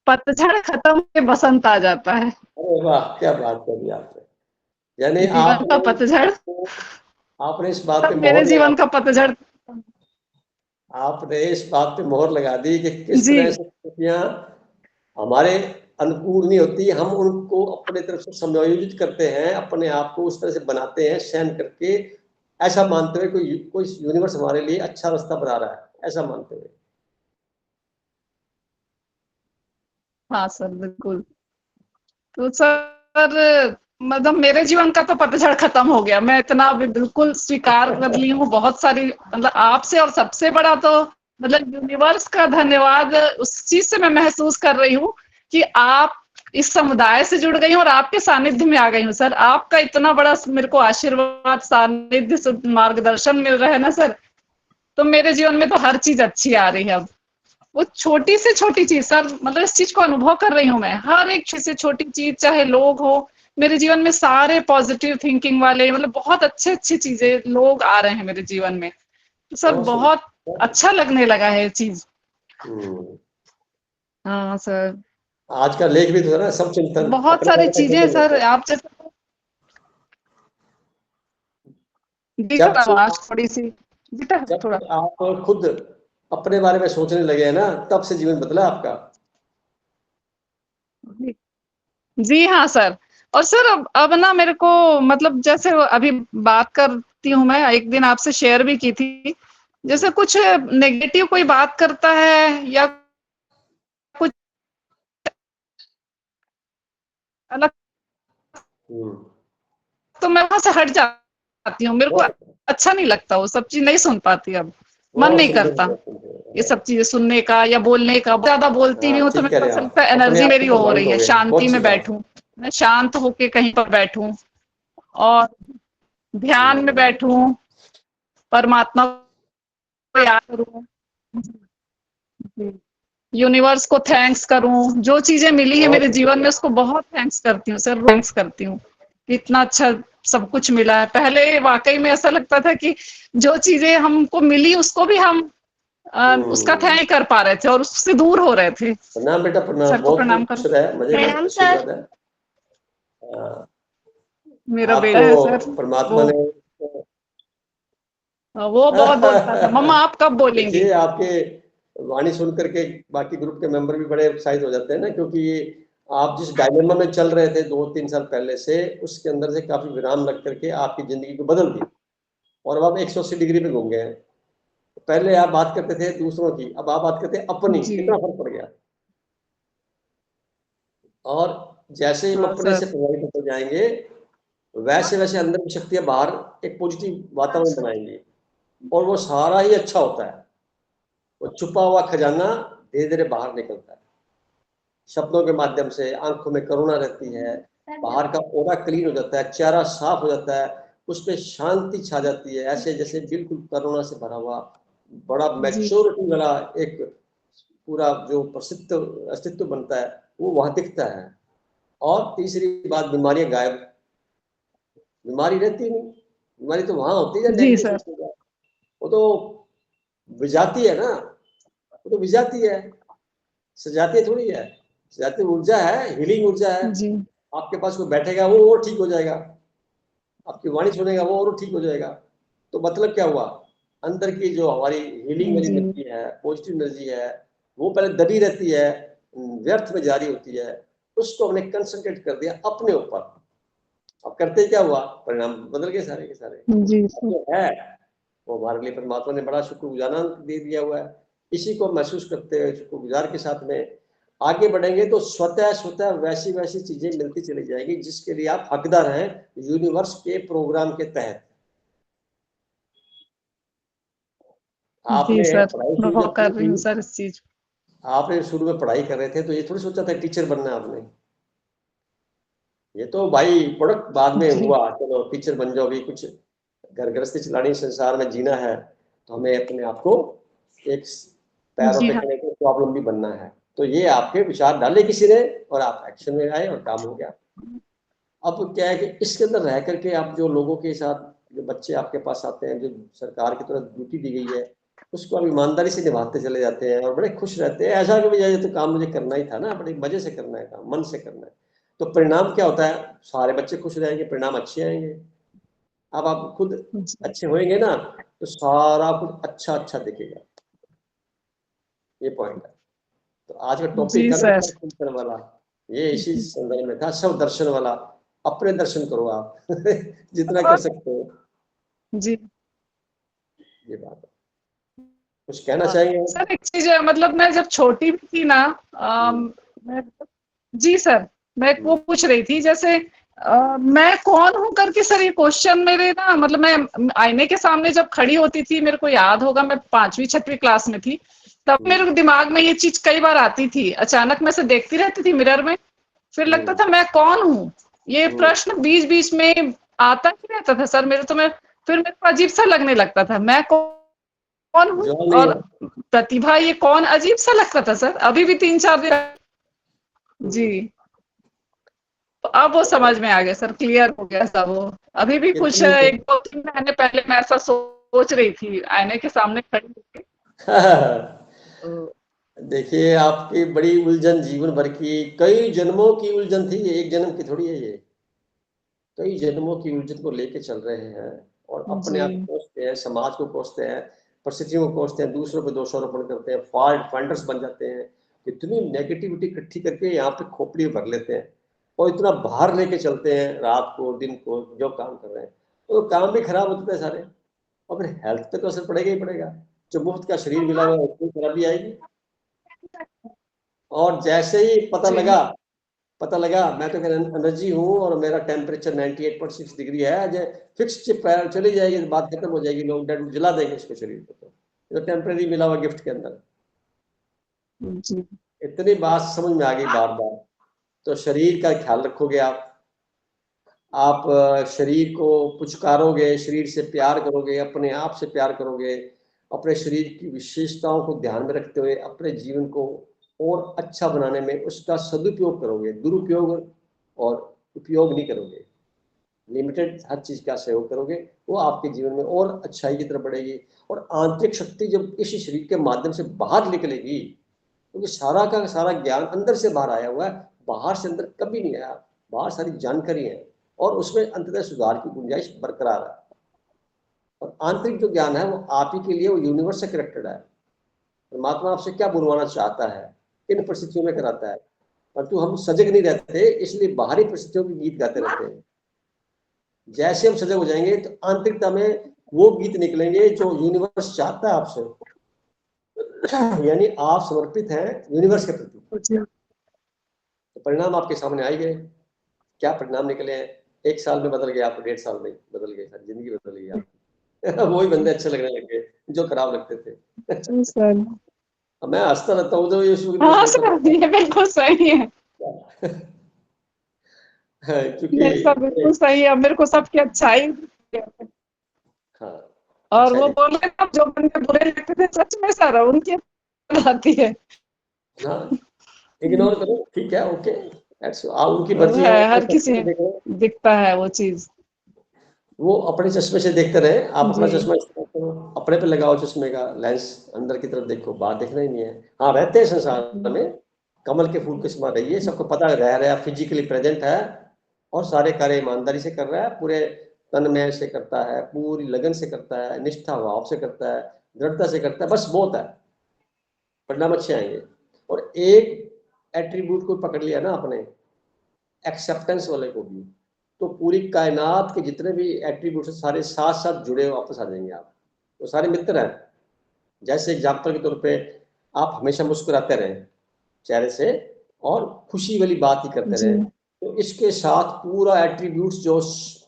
पतझड़ खत्म होके बसंत आ जाता है। अरे वाह, क्या बात करी आपने! यानी जीवन का पतझड़, आपने इस बात पे तब मेरे मोहर लगा जीवन का पतझड़। आपने इस बात पे मोहर लगा दी कि किस जी तरह से स्थितियां हमारे अनुकूल नहीं होती, हम उनको अपने तरफ से समायोजित करते हैं, अपने आप को उस तरह से बनाते हैं, सहन करके, ऐसा मानते हुए कोई कोई यूनिवर्स हमारे लिए अच्छा रास्ता बना रहा है, ऐसा मानते हुए। हाँ सर, बिल्कुल। तो सर मतलब मेरे जीवन का तो पतझड़ खत्म हो गया, मैं इतना अभी बिल्कुल स्वीकार कर ली हूँ बहुत सारी, मतलब आपसे, और सबसे बड़ा तो मतलब यूनिवर्स का धन्यवाद उस चीज से मैं महसूस कर रही हूँ कि आप इस समुदाय से जुड़ गई हूँ और आपके सानिध्य में आ गई हूँ सर। आपका इतना बड़ा मेरे को आशीर्वाद, सानिध्य से मार्गदर्शन मिल रहा है ना सर, तो मेरे जीवन में तो हर चीज अच्छी आ रही है अब। वो छोटी से छोटी चीज सर, मतलब इस चीज को अनुभव कर रही हूँ मैं, हर एक छोटी से छोटी चीज, चाहे लोग हो मेरे जीवन में, सारे पॉजिटिव थिंकिंग वाले, मतलब बहुत अच्छे अच्छी चीजें, लोग आ रहे हैं मेरे जीवन में, तो सर बहुत बहुत सुंदर। अच्छा लगने लगा है ये चीज। हम्म। हाँ सर, आज का लेख भी तो है ना, सब चिंतन, बहुत अपने सारी बारे में चीजें चिंतन सर करते हैं। आप जैसे, जी जब सर से आवाज थोड़ी सी बेटा जब थोड़ा। से आप खुद अपने बारे में सोचने लगे हैं ना, तब से जीवन बदला आपका। जी हाँ सर। और सर अब ना मेरे को मतलब जैसे अभी बात करती हूँ, मैं एक दिन आपसे शेयर भी की थी, जैसे कुछ नेगेटिव कोई बात करता है या कुछ अलग, हम्म। तो मैं वहां से हट जाती हूँ, मेरे को बहुत अच्छा नहीं लगता, वो सब चीज नहीं सुन पाती, अब मन बहुत नहीं सुंदर, करता बहुत सुंदर। ये सब चीजें सुनने का या बोलने का। ज्यादा बोलती भी हाँ, हूँ तो ठीक मेरे कह को रहे ऐसा हैं लगता आप, है अपने एनर्जी आप मेरी को वो हो प्रभावित रही हो है, गए, बहुत शांति अच्छी में बात। बैठूं, मैं शांत होके कहीं पर बैठूं और ध्यान में बैठूं, परमात्मा को याद करूं, यूनिवर्स को थैंक्स करूं, जो चीजें मिली है मेरे बहुत जीवन में बढ़िया। उसको बहुत थैंक्स करती हूँ सर, थैंक्स करती हूँ कि इतना अच्छा सब कुछ मिला है। पहले वाकई में ऐसा लगता था कि जो चीजें हमको मिली उसको भी हम उसका हम्म। थैंक कर पा रहे थे और उससे दूर हो रहे थे। प्रणाम बेटा, प्रणाम, सर को बहुत प्रणाम बहुत करो। खुश रहे, मजे में, प्रणाम सर। आशीर्वाद है। हाँ, मेरा बेटा है आपको सर, परमात्मा वो ने वो बहुत बोलता था, मम्मा आप कब बोलेंगी। देखिए, आपके वाणी सुन करके बाकी ग्रुप के मेंबर भी बड़े उत्साहित हो जाते हैं ना, क्योंकि आप जिस डायलेमा में चल रहे थे 2-3 साल पहले से, उसके अंदर से काफी विराम लग करके आपकी जिंदगी को बदल दी और अब आप 180 डिग्री पे घूम गए हैं। पहले आप बात करते थे दूसरों की, अब आप बात करते हैं अपनी, जी कितना फर्क पड़ गया। और जैसे ही हम हाँ अपने सर। से प्रभावित होते जाएंगे, वैसे वैसे अंदर की शक्तियां बाहर एक पॉजिटिव वातावरण बनाएंगी और वो सारा ही अच्छा होता है। वो छुपा हुआ खजाना धीरे धीरे बाहर निकलता है, शब्दों के माध्यम से, आंखों में करुणा रहती है, बाहर का ओरा क्लीन हो जाता है, चेहरा साफ हो जाता है, उसमें शांति छा जाती है, ऐसे जैसे बिल्कुल करुणा से भरा हुआ बड़ा जी मैच्योरिटी वाला एक पूरा जो प्रसिद्ध अस्तित्व बनता है, वो वहां दिखता है। और तीसरी बात, बीमारियां गायब, बीमारी रहती नहीं, बीमारी तो वहां होती है जी नेगेटिव सर। सोचने का। वो तो विजाती है ना, वो तो विजाती है, सजाती थोड़ी है। सजाती ऊर्जा है, हीलिंग ऊर्जा है। जी आपके पास कोई बैठेगा वो और ठीक हो जाएगा, आपकी वाणी सुनेगा वो और ठीक हो जाएगा। तो मतलब क्या हुआ, अंदर की जो हमारी हीलिंग वाली जी एनर्जी है, पॉजिटिव एनर्जी है, वो पहले दबी रहती है, व्यर्थ में जारी होती है, उसको हमने कंसंट्रेट कर दिया अपने ऊपर। अब करते क्या हुआ, परिणाम बदल गए सारे के सारे। जी अब सर। जो है वो हमारे लिए परमात्मा ने बड़ा शुक्रगुजाराना दे दिया हुआ है। इसी को महसूस करते हुए शुक्रगुजार के साथ में आगे बढ़ेंगे तो स्वतः वैसी वैसी चीजें मिलती चली जाएगी जिसके लिए आप हकदार हैं यूनिवर्स के प्रोग्राम के तहत। जी आपने सर, पढ़ाई शुरू अनुभव जब कर की रही हूँ थी, सर इस चीज। आपने शुरू में पढ़ाई कर रहे थे तो ये थोड़ी सोचा था टीचर बनना है आपने। ये तो भाई प्रोडक्ट बाद में जी हुआ, चलो टीचर बन जाओ, भी कुछ घर गृहस्थी चलानी, संसार में जीना है तो हमें अपने आप को एक पैरों जी पे हाँ खड़े कर स्वावलंबी बनना है। तो ये आपके विचार डाले किसी ने और आप एक्शन में आए और काम हो गया। अब क्या है कि इसके अंदर रह करके आप जो लोगों के साथ, जो बच्चे आपके पास आते हैं, जो सरकार की तरफ ड्यूटी दी गई है उसको आप ईमानदारी से निभाते चले जाते हैं और बड़े खुश रहते हैं। ऐसा कि भैया ये तो काम मुझे करना ही था ना, बड़े मजे से करना है काम, मन से करना है। तो परिणाम क्या होता है, सारे बच्चे खुश रहेंगे, परिणाम अच्छे आएंगे। अब आप खुद जी अच्छे होएंगे ना तो सारा कुछ अच्छा अच्छा दिखेगा। ये पॉइंट है। तो आज का टॉपिक जी था ना सर दर्शन वाला, ये इसी संदर्भ में था, सब दर्शन वाला। अपने दर्शन करो आप जितना कर सकते हो। जी ये बात है। कुछ कहना चाहेंगे? सर एक चीज है, मतलब मैं जब छोटी भी थी ना, मैं, जी सर, मैं वो पूछ रही थी जैसे मैं कौन हूँ करके सर, ये क्वेश्चन मेरे ना, मतलब मैं आईने के सामने जब खड़ी होती थी, मेरे को याद होगा मैं 5वीं 6वीं क्लास में थी, तब मेरे दिमाग में ये चीज कई बार आती थी। अचानक मैं से देखती रहती थी मिरर में, फिर लगता था मैं कौन हूँ। ये प्रश्न बीच बीच में आता ही रहता था सर मेरे, तो मैं फिर मेरे को अजीब सा लगने लगता था, मैं कौन हूँ जवाब नहीं और है। प्रतिभा, ये कौन, अजीब सा लगता था सर। अभी भी 3 4 दिन जी, तो अब वो समझ में आ गया सर, क्लियर हो गया सब वो। अभी भी कुछ कितनी 1 2 3 महीने पहले मैं ऐसा सोच रही थी आईने के सामने खड़ी होकर। तो देखिए आपकी बड़ी उलझन, जीवन भर की कई जन्मों की उलझन थी, ये एक जन्म की थोड़ी है, ये कई जन्मों की उलझन को लेके चल रहे हैं और अपने आप जी को कोसते हैं, समाज को कोसते हैं, परिस्थितियों को कोसते हैं, दूसरों पर दोषारोपण करते हैं, फॉल्ट फाइंडर्स बन जाते हैं, इतनी नेगेटिविटी इकट्ठी करके यहाँ पे खोपड़ी भर लेते हैं और इतना बाहर लेके चलते हैं रात को दिन को जो काम कर रहे हैं, तो काम भी खराब होते हैं सारे और फिर हेल्थ पे तो असर पड़ेगा ही पड़ेगा। जो मुफ्त का शरीर मिला हुआ है उसमें खराबी आएगी। और जैसे ही जी पता लगा मैं तो एनर्जी हूँ और मेरा टेम्परेचर 98.6 डिग्री है, आज फिक्स चिप चली जाएगी, बात खत्म हो जाएगी, लोग डेड जला देंगे इसको शरीर को। तो टेम्परेरी मिला हुआ गिफ्ट के अंदर जी इतनी बात समझ में आ गई बार बार। तो शरीर का ख्याल रखोगे आप शरीर को पुचकारोगे, शरीर से प्यार करोगे, अपने आप से प्यार करोगे, अपने शरीर की विशेषताओं को ध्यान में रखते हुए अपने जीवन को और अच्छा बनाने में उसका सदुपयोग करोगे, दुरुपयोग और उपयोग नहीं करोगे, लिमिटेड हर चीज का सहयोग करोगे, वो आपके जीवन में और अच्छाई की तरफ बढ़ेगी। और आंतरिक शक्ति जब इस शरीर के माध्यम से बाहर निकलेगी, क्योंकि सारा का सारा ज्ञान अंदर से बाहर आया हुआ है, बाहर से अंदर कभी नहीं आया, बाहर सारी जानकारी है और उसमें अंततः सुधार की गुंजाइश बरकरार है। और आंतरिक जो ज्ञान है वो आप ही के लिए, वो यूनिवर्स से कनेक्टेड है। परमात्मा आपसे क्या बुलवाना चाहता है, किन परिस्थितियों में कराता है, परंतु हम सजग नहीं रहते, इसलिए बाहरी परिस्थितियों के गीत गाते रहते हैं। जैसे हम सजग हो जाएंगे तो आंतरिकता में वो गीत निकलेंगे जो यूनिवर्स चाहता है आपसे, यानी आप समर्पित हैं यूनिवर्स के प्रति। तो परिणाम आपके सामने आए गए। क्या परिणाम निकले हैं, 1 साल में बदल गए आप, 1.5 साल में बदल गए, सारी जिंदगी बदल गई आपकी वही बंदे अच्छे लगने लगे जो खराब लगते थे सर, अब मैं हंसता रहता हूँ तो ये हाँ सोचता सर, ये बिल्कुल सही है। क्योंकि नहीं सर, बिल्कुल सही है, मेरे को सबकी अच्छाई। हाँ और अच्छा वो जी, बोले ना, जो बंदे बुरे लगते थे सच में सर, उनकी आती है। हाँ इग्नोर करो, ठीक है, ओके, उनकी मर्जी है, वो हर अपने किसी चश्मे से देख रहे हैं, दिखता है वो चीज। वो अपने चश्मे से देखते रहे, आप अपना जी चश्मा इस्तेमाल करो, अपने पे लगाओ चश्मे का लेंस, अंदर की तरफ देखो, बाहर देखना ही नहीं है। हाँ रहते हैं संसार में, कमल के फूल के समान रहिए, सबको पता रह रहा है, फिजिकली प्रेजेंट है और सारे कार्य ईमानदारी से कर रहा है, पूरे तन्मय से करता है, पूरी लगन से करता है, निष्ठा भाव से करता है, दृढ़ता से करता है, बस बहुत है, परिणाम अच्छे आएंगे। और एक एट्रीब्यूट को पकड़ लिया ना आपने, एक्सेप्टेंस वाले को भी, तो पूरी कायनात के जितने भी एट्रीब्यूट सारे साथ साथ जुड़े हुए वापस आ जाएंगे। आप वो सारे मित्र हैं। जैसे एग्जाम्पल के तौर पे आप हमेशा मुस्कुराते रहें, चेहरे से और खुशी वाली बात ही करते जी। रहे। तो इसके साथ पूरा एट्रीब्यूट्स जो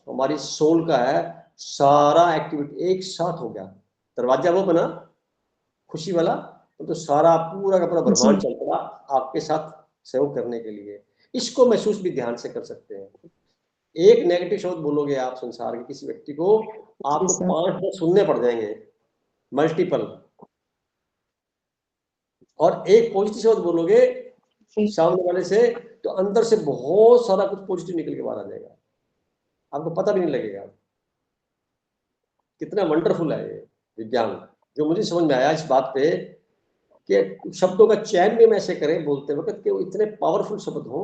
हमारी सोल का है, सारा एक्टिविटी एक साथ हो गया। दरवाजा वो बना खुशी वाला, तो सारा पूरा का पूरा ब्रह्मांड चल पड़ा आपके साथ सहयोग करने के लिए। इसको महसूस भी ध्यान से कर सकते हैं। एक नेगेटिव शब्द बोलोगे आप संसार के किसी व्यक्ति को, आपको 5-10 सुनने पड़ जाएंगे मल्टीपल, और एक पॉजिटिव शब्द बोलोगे सामने वाले से, तो अंदर से बहुत सारा कुछ पॉजिटिव निकल के बाहर आ जाएगा, आपको पता भी नहीं लगेगा। कितना वंडरफुल है ये विज्ञान। जो मुझे समझ में आया इस बात पे कि शब्दों का चयन भी हम ऐसे करें बोलते वक्त कि वो इतने पावरफुल शब्द हो,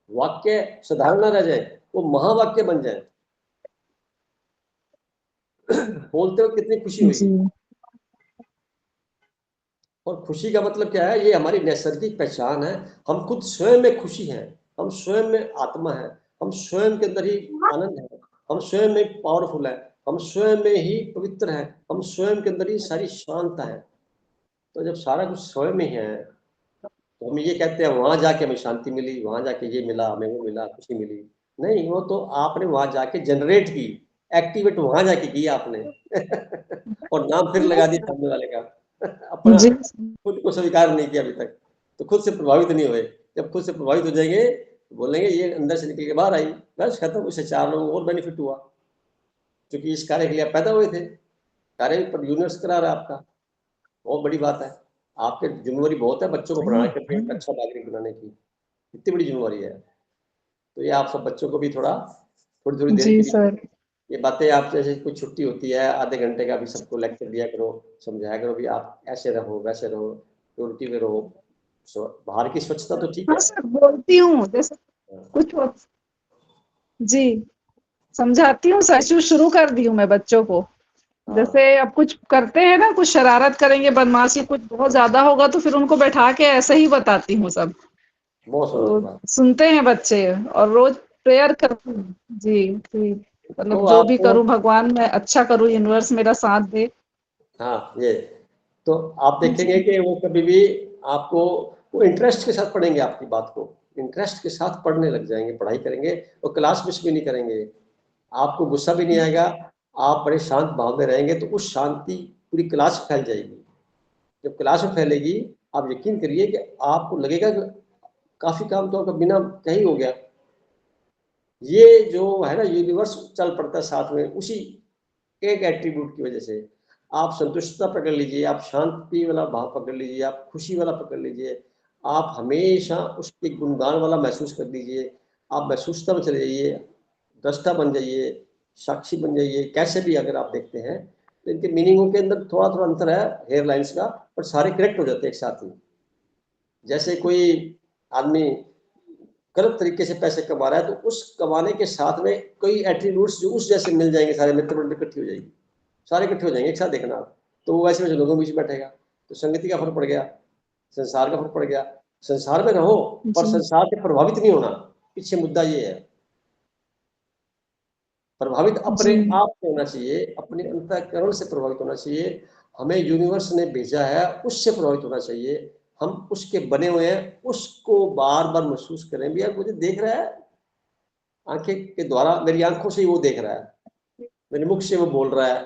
वाक्य साधारण ना रह जाए, वो महावाक्य बन जाए। बोलते वक्त कितनी खुशी होगी। और खुशी का मतलब क्या है? ये हमारी नैसर्गिक पहचान है। हम खुद स्वयं में खुशी हैं, हम स्वयं में आत्मा है, हम स्वयं के अंदर ही आनंद है, हम स्वयं में पावरफुल है, हम स्वयं में ही पवित्र है, हम स्वयं के अंदर ही सारी शांत है। तो जब सारा कुछ स्वयं में है, तो हम ये कहते हैं वहां जाके हमें शांति मिली, वहां जाके ये मिला, हमें वो मिला, खुशी मिली। नहीं, वो तो आपने वहां जाके जनरेट की, एक्टिवेट वहां जाके की आपने और नाम फिर लगा दिया सामने वाले का अपना खुद को स्वीकार नहीं किया अभी तक, तो खुद से प्रभावित नहीं हुए। जब खुद से प्रभावित हो जाएंगे तो बोलेंगे ये अंदर से निकल के बाहर आई, बस खत्म। उससे 4 लोगों को और बेनिफिट हुआ, क्योंकि इस कार्य के लिए आप पैदा हुए थे। कार्य पर यूनिवर्स करा रहा है आपका, बहुत बड़ी बात है। आपके जिम्मेवारी बहुत है बच्चों को पढ़ाने के, एक अच्छा नागरिक बनाने की, इतनी बड़ी जिम्मेवारी है। तो ये आप सब बच्चों को भी थोड़ी थोड़ी देर के लिए ये बातें, आप जैसे कुछ छुट्टी होती है आधे घंटे का भी सबको लेक्चर दिया करो, समझाया करो भी आप ऐसे रहो वैसे रहो, प्योरिटी में रहो। बाहर की स्वच्छता तो ठीक है। हाँ सर, बोलती हूँ जैसे कुछ जी, समझाती हूँ सर, शुरू कर दी हूँ मैं बच्चों को। जैसे अब कुछ करते हैं ना, कुछ शरारत करेंगे, बदमाशी कुछ बहुत ज्यादा होगा, तो फिर उनको बैठा के ऐसे ही बताती हूँ सब, तो सुनते हैं बच्चे। और रोज प्रेयर करती हूँ जी, मतलब तो जो भी करूँ भगवान मैं अच्छा करूँ, यूनिवर्स मेरा साथ दे। हाँ, ये तो आप देखेंगे कि वो कभी भी आपको वो इंटरेस्ट के साथ पढ़ेंगे, आपकी बात को इंटरेस्ट के साथ पढ़ने लग जाएंगे, पढ़ाई करेंगे और क्लास मिस भी नहीं करेंगे। आपको गुस्सा भी नहीं आएगा, आप बड़े शांत भाव में रहेंगे, तो उस शांति पूरी क्लास में फैल जाएगी। जब क्लास में फैलेगी, आप यकीन करिए कि आपको लगेगा कि काफी काम तो आपका बिना कहीं हो गया। ये जो है ना यूनिवर्स चल पड़ता है साथ में, उसी एक एट्रीब्यूट की वजह से। आप संतुष्टता पकड़ लीजिए, आप शांति वाला भाव पकड़ लीजिए, आप खुशी वाला पकड़ लीजिए, आप हमेशा उसके गुणगान वाला महसूस कर लीजिए। आप महसूसता में चले जाइए, दृष्टा बन जाइए, साक्षी बन जाइए। कैसे भी अगर आप देखते हैं तो इनके मीनिंगों के अंदर थोड़ा थोड़ा अंतर है हेयर लाइन्स का, पर सारे करेक्ट हो जाते हैं एक साथ ही। जैसे कोई आदमी गलत तरीके से पैसे कमा रहा है, तो उस कमाने के साथ में कई एट्रीब्यूट्स जो उस जैसे मिल जाएंगे, सारे मित्र मंडल इकट्ठी हो जाएगी, सारे इकट्ठे हो जाएंगे एक साथ देखना आप, तो वो वैसे वैसे लोगों के बीच बैठेगा। तो संगति का फर्क पड़ गया, संसार का फर्क पड़ गया। संसार में रहो पर संसार से प्रभावित नहीं होना, पीछे मुद्दा ये है। प्रभावित अपने आप से होना चाहिए, अपने अंतःकरण से प्रभावित होना चाहिए। हमें यूनिवर्स ने भेजा है, उससे प्रभावित होना चाहिए। हम उसके बने हुए हैं, उसको बार बार महसूस करें भी यार मुझे देख रहा है, आंखें के द्वारा मेरी आंखों से ही वो देख रहा है, मेरे मुख से वो बोल रहा है,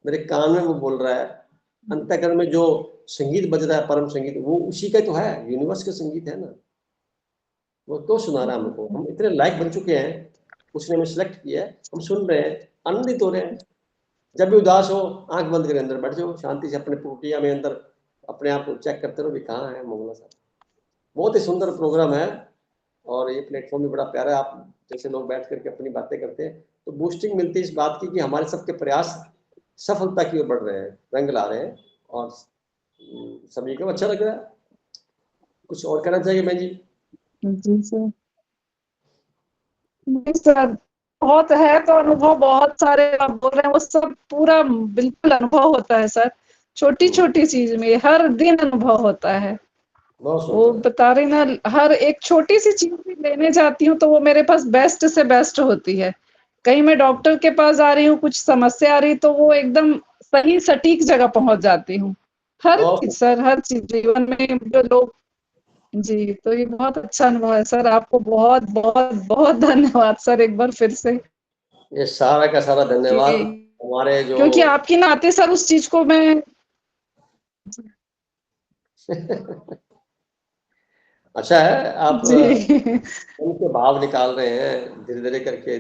मेरे कान में वो बोल रहा है, अंतःकरण में जो संगीत बज रहा है, परम संगीत, वो उसी का तो है, यूनिवर्स का संगीत है ना। वो तो सुना रहा है हमको, हम इतने लायक बन चुके हैं, उसने हमें सिलेक्ट किया है, हम सुन रहे हैं, आनंदित हो रहे हैं। जब भी उदास हो, आंख बंद करके अंदर बैठ जाओ, शांति से अपने प्रक्रिया में अंदर अपने आप को चेक करते रहो भी कहाँ है मंगला साहब। बहुत ही सुंदर प्रोग्राम है और ये प्लेटफॉर्म भी बड़ा प्यारा है। आप जैसे लोग बैठ करके अपनी बातें करते हैं तो बूस्टिंग मिलती है इस बात की कि हमारे सबके प्रयास सफलता की ओर बढ़ रहे हैं, रंग ला रहे हैं और सभी को अच्छा लग रहा है। कुछ और कहना चाहिए बहन जी? जी सर, नहीं सर, बहुत है तो अनुभव, बहुत सारे आप बोल रहे हैं, वो सब पूरा बिल्कुल अनुभव होता है सर। छोटी छोटी चीज में हर दिन अनुभव होता है। वो बता रही ना, हर एक छोटी सी चीज भी लेने जाती हूँ तो वो मेरे पास बेस्ट से बेस्ट होती है। कहीं मैं डॉक्टर के पास आ रही हूँ, कुछ समस्या आ रही, तो वो एकदम सही सटीक जगह पहुंच जाती हूँ। हर चीज सर, हर चीज जीवन में जो लोग जी, तो ये बहुत अच्छा अनुभव है सर। आपको बहुत बहुत बहुत धन्यवाद सर एक बार फिर से ये सारा का सारा धन्यवाद कि हमारे जो क्योंकि आपके नाते सर उस चीज को मैं अच्छा है आप जी उनके भाव निकाल रहे हैं धीरे धीरे करके,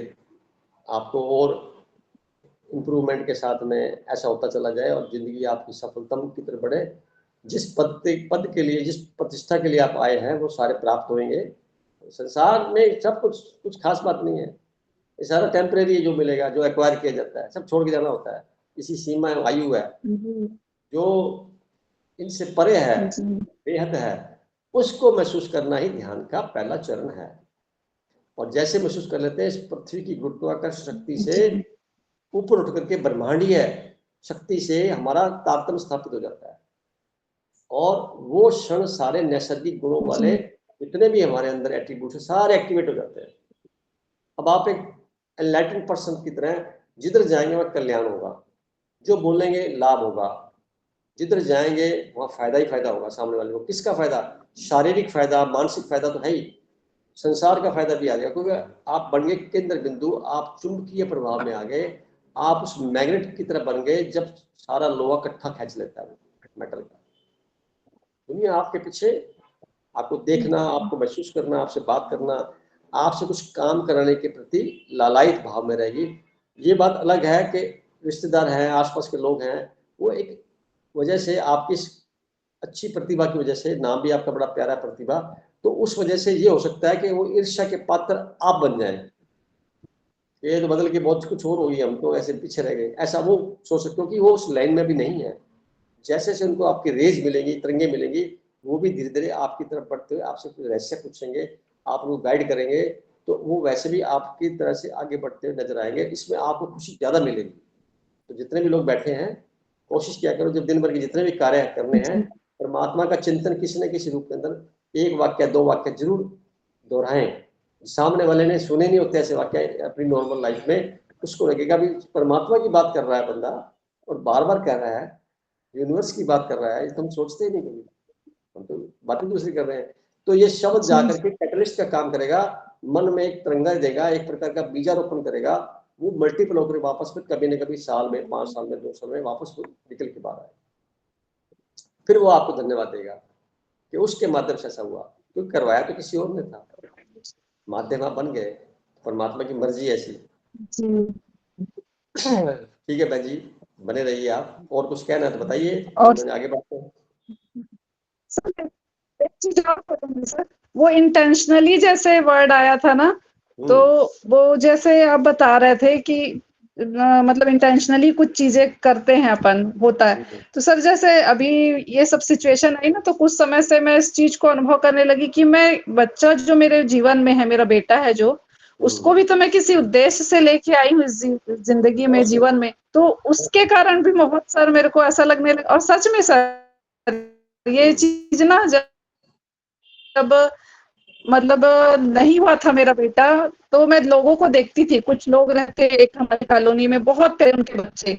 आपको और इम्प्रूवमेंट के साथ में ऐसा होता चला जाए और जिंदगी आपकी सफलता की तरफ बढ़े। जिस पद के लिए, जिस प्रतिष्ठा के लिए आप आए हैं वो सारे प्राप्त होंगे। संसार में सब कुछ खास बात नहीं है, ये सारा टेम्परेरी जो मिलेगा, जो एक्वायर किया जाता है, सब छोड़ के जाना होता है। इसी सीमा आयु है जी जो इनसे परे है, जी बेहद है, उसको महसूस करना ही ध्यान का पहला चरण है। और जैसे महसूस कर लेते हैं इस पृथ्वी की गुरुत्वाकर्षण शक्ति से जी ऊपर उठ करके ब्रह्मांडीय शक्ति से हमारा तारतम्य स्थापित हो जाता है, और वो क्षण सारे नैसर्गिक गुणों वाले जितने भी हमारे अंदर एट्रीब्यूट है सारे एक्टिवेट हो जाते हैं। अब आप एक एनलाइटेंड पर्सन की तरह जिधर जाएंगे वहां कल्याण होगा, जो बोलेंगे लाभ होगा, जिधर जाएंगे वहां फायदा ही फायदा होगा सामने वाले को। किसका फायदा? शारीरिक फायदा, मानसिक फायदा तो है ही, संसार का फायदा भी आ गया, क्योंकि आप बन गए केंद्र बिंदु, आप चुंबकीय प्रभाव में आ गए, आप उस मैग्नेट की तरह बन गए जब सारा लोहा इकट्ठा खींच लेता है मेटल का। दुनिया आपके पीछे, आपको देखना, आपको महसूस करना, आपसे बात करना, आपसे कुछ काम कराने के प्रति लालायित भाव में रहेगी। ये बात अलग है कि रिश्तेदार हैं, आसपास के लोग हैं, वो एक वजह से आपकी अच्छी प्रतिभा की वजह से, नाम भी आपका बड़ा प्यारा प्रतिभा, तो उस वजह से ये हो सकता है कि वो ईर्ष्या के पात्र आप बन जाएं, ये तो बदल के बहुत कुछ और होगी, हम तो ऐसे पीछे रह गए, ऐसा वो सोच सकते हो कि वो उस लाइन में भी नहीं है। जैसे जैसे उनको आपकी रेज मिलेंगी, तरंगे मिलेंगी, वो भी धीरे धीरे आपकी तरफ बढ़ते हुए आपसे कुछ रहस्य पूछेंगे, आप उनको गाइड करेंगे, तो वो वैसे भी आपकी तरह से आगे बढ़ते हुए नजर आएंगे। इसमें आपको खुशी ज्यादा मिलेगी। तो जितने भी लोग बैठे हैं, कोशिश किया करो जब दिन भर के जितने भी कार्य करने हैं, परमात्मा का चिंतन किसी न किसी रूप के अंदर एक वाक्य, दो वाक्य जरूर दोहराएं। सामने वाले ने सुने नहीं होते ऐसे वाक्य अपनी नॉर्मल लाइफ में, उसको लगेगा भी परमात्मा की बात कर रहा है बंदा और बार बार कह रहा है, यूनिवर्स की बात कर रहा है, तो हम सोचते ही नहीं कभी, हम तो बातें दूसरी कर रहे हैं। तो ये शब्द जाकर के कैटलिस्ट का काम करेगा, मन में एक तिरंगा देगा, एक प्रकार का बीजारोपण करेगा, वो मल्टीपल होकर वापस में कभी न कभी साल में, 5 साल में, 2 साल में वापस निकल के बाहर आए। फिर वो आपको धन्यवाद देगा कि उसके माध्यम से ऐसा हुआ, क्योंकि करवाया तो किसी और ने था, माध्यम आप बन गए, परमात्मा की मर्जी ऐसी। ठीक है बहन जी, बने रहिए आप, और कुछ कहना है तो बताइए, और आगे बढ़ते हैं। सर एक चीज और बताऊंगी सर, वो इंटेंशनली जैसे वर्ड आया था ना, तो वो जैसे आप बता रहे थे कि मतलब इंटेंशनली कुछ चीजें करते हैं अपन, होता है। तो सर जैसे अभी ये सब सिचुएशन आई ना, तो कुछ समय से मैं इस चीज को अनुभव करने लगी कि मैं बच्चा जो मेरे जीवन में है, मेरा बेटा है जो, उसको भी तो मैं किसी उद्देश्य से लेके आई हूँ इस जिंदगी में, जीवन में, तो उसके कारण भी बहुत सर मेरे को ऐसा लगने लगा। और सच में सर ये चीज ना जब मतलब नहीं हुआ था मेरा बेटा, तो मैं लोगों को देखती थी, कुछ लोग रहते एक हमारी कॉलोनी में, बहुत थे उनके बच्चे,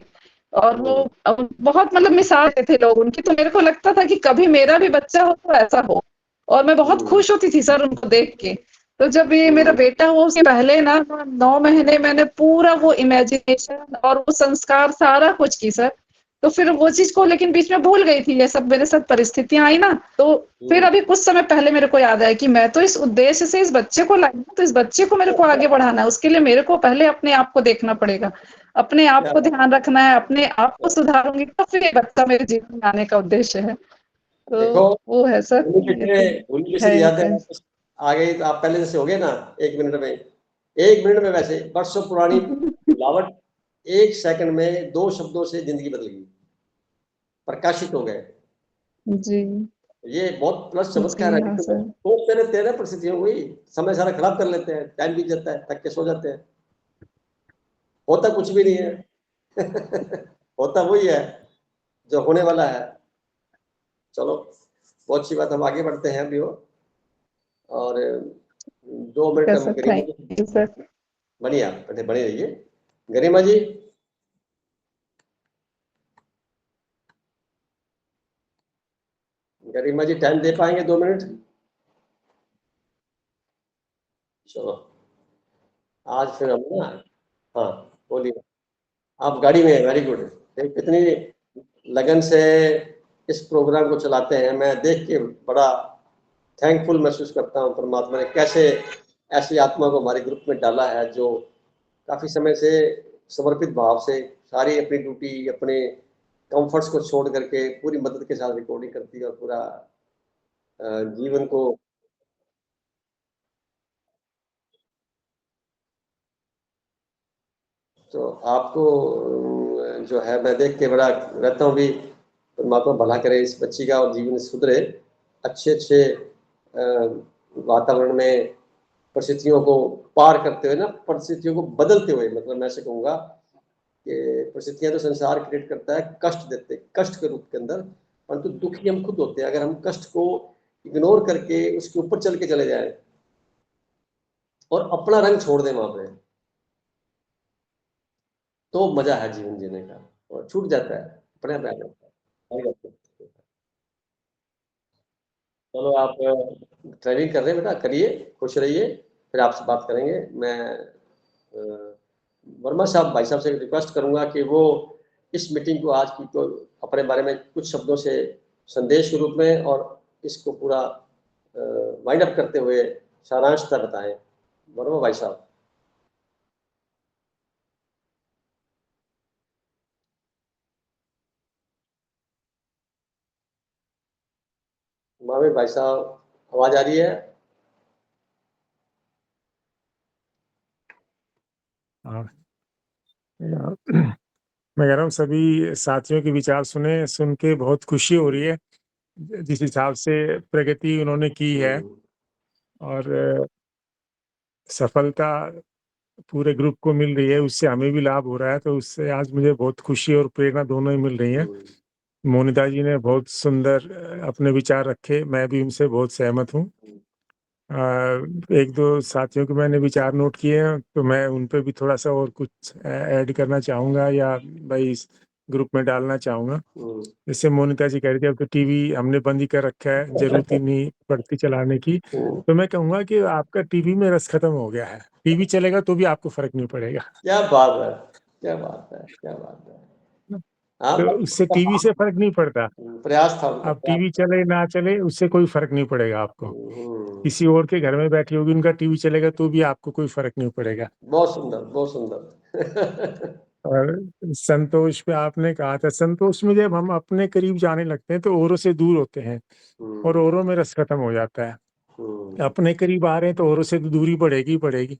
और वो बहुत मतलब मिसाल थे लोग उनकी, तो मेरे को लगता था कि कभी मेरा भी बच्चा हो तो ऐसा हो, और मैं बहुत खुश होती थी सर उनको देख के। तो जब ये मेरा बेटा हुआ उसके पहले ना 9 महीने मैंने पूरा वो इमेजिनेशन और वो संस्कार सारा कुछ की सर, तो फिर वो चीज को लेकिन बीच में भूल गई थी, ये सब मेरे साथ परिस्थितियां आई ना, तो फिर अभी कुछ समय पहले मेरे को याद आया कि मैं तो इस उद्देश्य से इस बच्चे को लाई हूं, तो इस बच्चे को मेरे को आगे बढ़ाना है, उसके लिए मेरे को पहले अपने आप को देखना पड़ेगा, अपने आप को ध्यान रखना है, अपने आप को सुधारूंगी तो फिर ये बच्चा मेरे जीवन में आने का उद्देश्य है। देखो, तो वो है सर, ये भूल तो किसी याद है है। आ गई तो आप पहले जैसे हो गए ना, 1 मिनट में, 1 मिनट में वैसे बरसों पुरानी मिलावट, 1 सेकंड में 2 शब्दों से जिंदगी बदल गई, प्रकाशित हो गए। जी ये बहुत प्लस चमत्कार जी है। हाँ तो सर। तेरे तेरे परिस्थितियों हुई, समय सारा खराब कर लेते हैं, टाइम बीत जाता है, थक के सो जाते हैं, होता कुछ भी नहीं है। होता वही है जो होने वाला है। चलो बहुत अच्छी बात, हम आगे बढ़ते हैं अभी हो, और 2 मिनट हम sir Garima ji, thank you sir. बनिए आप बने रहिए। गरिमा जी, गरिमा जी टाइम दे पाएंगे 2 मिनट? चलो आज फिर हम ना, हाँ बोलिए। आप गाड़ी में हैं, वेरी गुड। कितनी लगन से इस प्रोग्राम को चलाते हैं, मैं देख के बड़ा थैंकफुल महसूस करता हूँ। परमात्मा ने कैसे ऐसी आत्मा को हमारे ग्रुप में डाला है जो काफी समय से समर्पित भाव से सारी अपनी ड्यूटी, अपने कंफर्ट्स को छोड़ करके पूरी मदद के साथ रिकॉर्डिंग करती है और पूरा जीवन को तो आपको जो है मैं देख के बड़ा रहता हूँ भी परमात्मा भला करे इस बच्ची का और जीवन सुधरे, अच्छे अच्छे वातावरण में परिस्थितियों को पार करते हुए ना, परिस्थितियों को बदलते हुए, मतलब मैं ऐसे कहूँगा कि परिस्थितियां तो संसार क्रिएट करता है कष्ट देते, कष्ट के रूप के अंदर, परंतु दुखी हम खुद होते हैं। अगर हम कष्ट को इग्नोर करके उसके ऊपर चल के चले जाए और अपना रंग छोड़ दें वहां पे, तो मजा है जीवन जीने का, और छूट जाता है अपने आप आ जाता है। चलो आप ट्रेनिंग कर रहे हैं बेटा, करिए, खुश रहिए, फिर आपसे बात करेंगे। मैं वर्मा साहब, भाई साहब से रिक्वेस्ट करूंगा कि वो इस मीटिंग को आज की तो अपने बारे में कुछ शब्दों से संदेश के रूप में और इसको पूरा वाइंड अप करते हुए सारांशता बताएं। वर्मा भाई साहब। महावीर भाई साहब, आवाज आ रही है? हाँ, मैं कह रहा हूँ सभी साथियों के विचार सुन के बहुत खुशी हो रही है, जिस हिसाब से प्रगति उन्होंने की है और सफलता पूरे ग्रुप को मिल रही है, उससे हमें भी लाभ हो रहा है। तो उससे आज मुझे बहुत खुशी और प्रेरणा दोनों ही मिल रही है। मोनिता जी ने बहुत सुंदर अपने विचार रखे, मैं भी उनसे बहुत सहमत हूँ। एक दो साथियों के मैंने विचार नोट किए हैं, तो मैं उन पे भी थोड़ा सा और कुछ ऐड करना चाहूँगा या भाई इस ग्रुप में डालना चाहूँगा। जैसे मोनिता जी कह रही थी अब तो टीवी हमने बंद ही कर रखा है, जरूरत ही नहीं पड़ती चलाने की। तो मैं कहूँगा कि आपका टीवी में रस खत्म हो गया है, टीवी चलेगा तो भी आपको फर्क नहीं पड़ेगा। क्या बात है, क्या बात है, क्या बात है। तो उससे टीवी से फर्क नहीं पड़ता, प्रयास था उनका, अब टीवी चले ना चले उससे कोई फर्क नहीं पड़ेगा आपको। किसी और के घर में बैठी होगी, उनका टीवी चलेगा तो भी आपको कोई फर्क नहीं पड़ेगा। बहुत सुंदर, बहुत सुंदर। और संतोष पे आपने कहा था, संतोष में जब हम अपने करीब जाने लगते हैं तो औरों से दूर होते हैं और औरों में रस खत्म हो जाता है। अपने करीब आ रहे हैं तो औरों से तो दूरी बढ़ेगी बढ़ेगी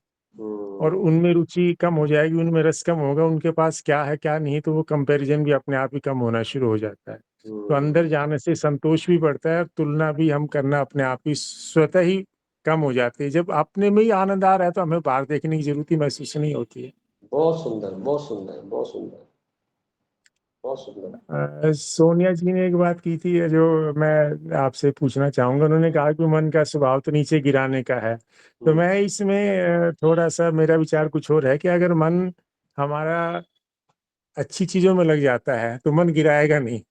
और उनमें रुचि कम हो जाएगी, उनमें रस कम होगा, उनके पास क्या है क्या नहीं, तो वो कंपैरिजन भी अपने आप ही कम होना शुरू हो जाता है। तो अंदर जाने से संतोष भी बढ़ता है, तुलना भी हम करना अपने आप ही स्वतः ही कम हो जाती है। जब अपने में ही आनंद आ रहा है तो हमें बाहर देखने की जरूरत ही महसूस नहीं होती है। बहुत सुंदर, बहुत सुंदर, बहुत सुंदर, बहुत सुंदर। सोनिया जी ने एक बात की थी जो मैं आपसे पूछना चाहूंगा। उन्होंने कहा कि मन का स्वभाव तो नीचे गिराने का है, तो मैं इसमें थोड़ा सा मेरा विचार कुछ और है कि अगर मन हमारा अच्छी चीजों में लग जाता है तो मन गिराएगा नहीं।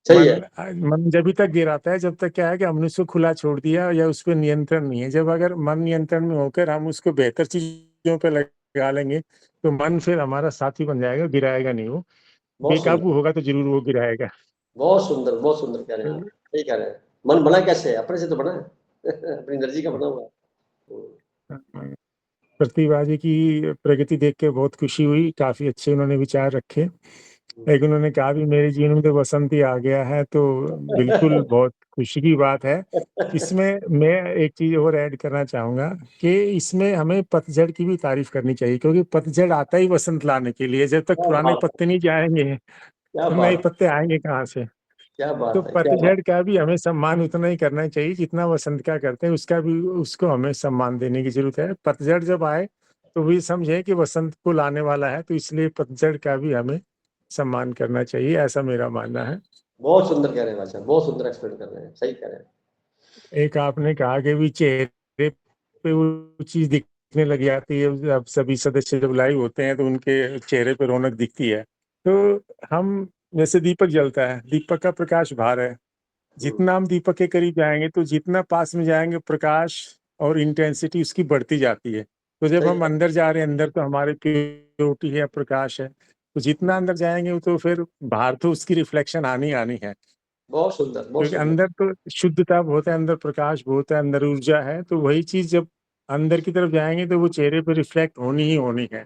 सही मन है। मन जब तक गिराता है जब तक क्या है कि हमने उसको खुला छोड़ दिया या उस पर नियंत्रण नहीं है। जब अगर मन नियंत्रण में होकर हम उसको बेहतर चीजों पे लगा लेंगे तो मन फिर हमारा साथी बन जाएगा, गिराएगा नहीं। वो बहुत सुंदर, बेकाबू होगा तो जरूर वो गिराएगा। बहुत सुंदर, बहुत सुंदर कह रहे हैं आप, सही कह रहे हैं। मन बना कैसे है? अपने से तो बना है। अपनी एनर्जी का बना हुआ है। प्रतिभा जी की प्रगति देख के बहुत खुशी हुई, काफी अच्छे उन्होंने विचार रखे। लेकिन उन्होंने कहा भी मेरे जीवन में तो बसंत ही आ गया है, तो बिल्कुल बहुत खुशी की बात है। इसमें मैं एक चीज और ऐड करना चाहूंगा कि इसमें हमें पतझड़ की भी तारीफ करनी चाहिए, क्योंकि पतझड़ आता ही बसंत लाने के लिए। जब तक क्या पुराने बात है, पत्ते नहीं जाएंगे क्या तो नए बात, पत्ते आएंगे कहाँ से। क्या तो बात है, क्या बात। पतझड़ का भी हमें सम्मान उतना ही करना चाहिए जितना वसंत का करते हैं, उसका भी उसको हमें सम्मान देने की जरूरत है। पतझड़ जब आए तो भी समझे कि वसंत को लाने वाला है, तो इसलिए पतझड़ का भी हमें सम्मान करना चाहिए, ऐसा मेरा मानना है। बहुत सुंदर कह रहे हैं भाषा, बहुत सुंदर एक्सप्लेन कर रहे हैं, सही कह रहे हैं। एक आपने कहा कि भी चेहरे पे वो चीज दिखने लग जाती है, अब सभी सदस्य जब लाइव होते हैं तो उनके चेहरे पे रौनक दिखती है। तो हम जैसे दीपक जलता है, दीपक का प्रकाश बाहर है, जितना हम दीपक के करीब जाएंगे तो जितना पास में जाएंगे प्रकाश और इंटेंसिटी उसकी बढ़ती जाती है। तो जब सही हम बात। अंदर जा रहे हैं, अंदर तो हमारे प्योरिटी है, प्रकाश है, तो जितना अंदर जाएंगे तो फिर बाहर तो उसकी रिफ्लेक्शन आनी आनी है, बहुत सुंदर, बहुत क्योंकि सुंदर। अंदर तो शुद्धता बहुत है, अंदर प्रकाश बहुत है, अंदर ऊर्जा है। तो वही चीज जब अंदर की तरफ जाएंगे तो वो चेहरे पे रिफ्लेक्ट होनी ही होनी है।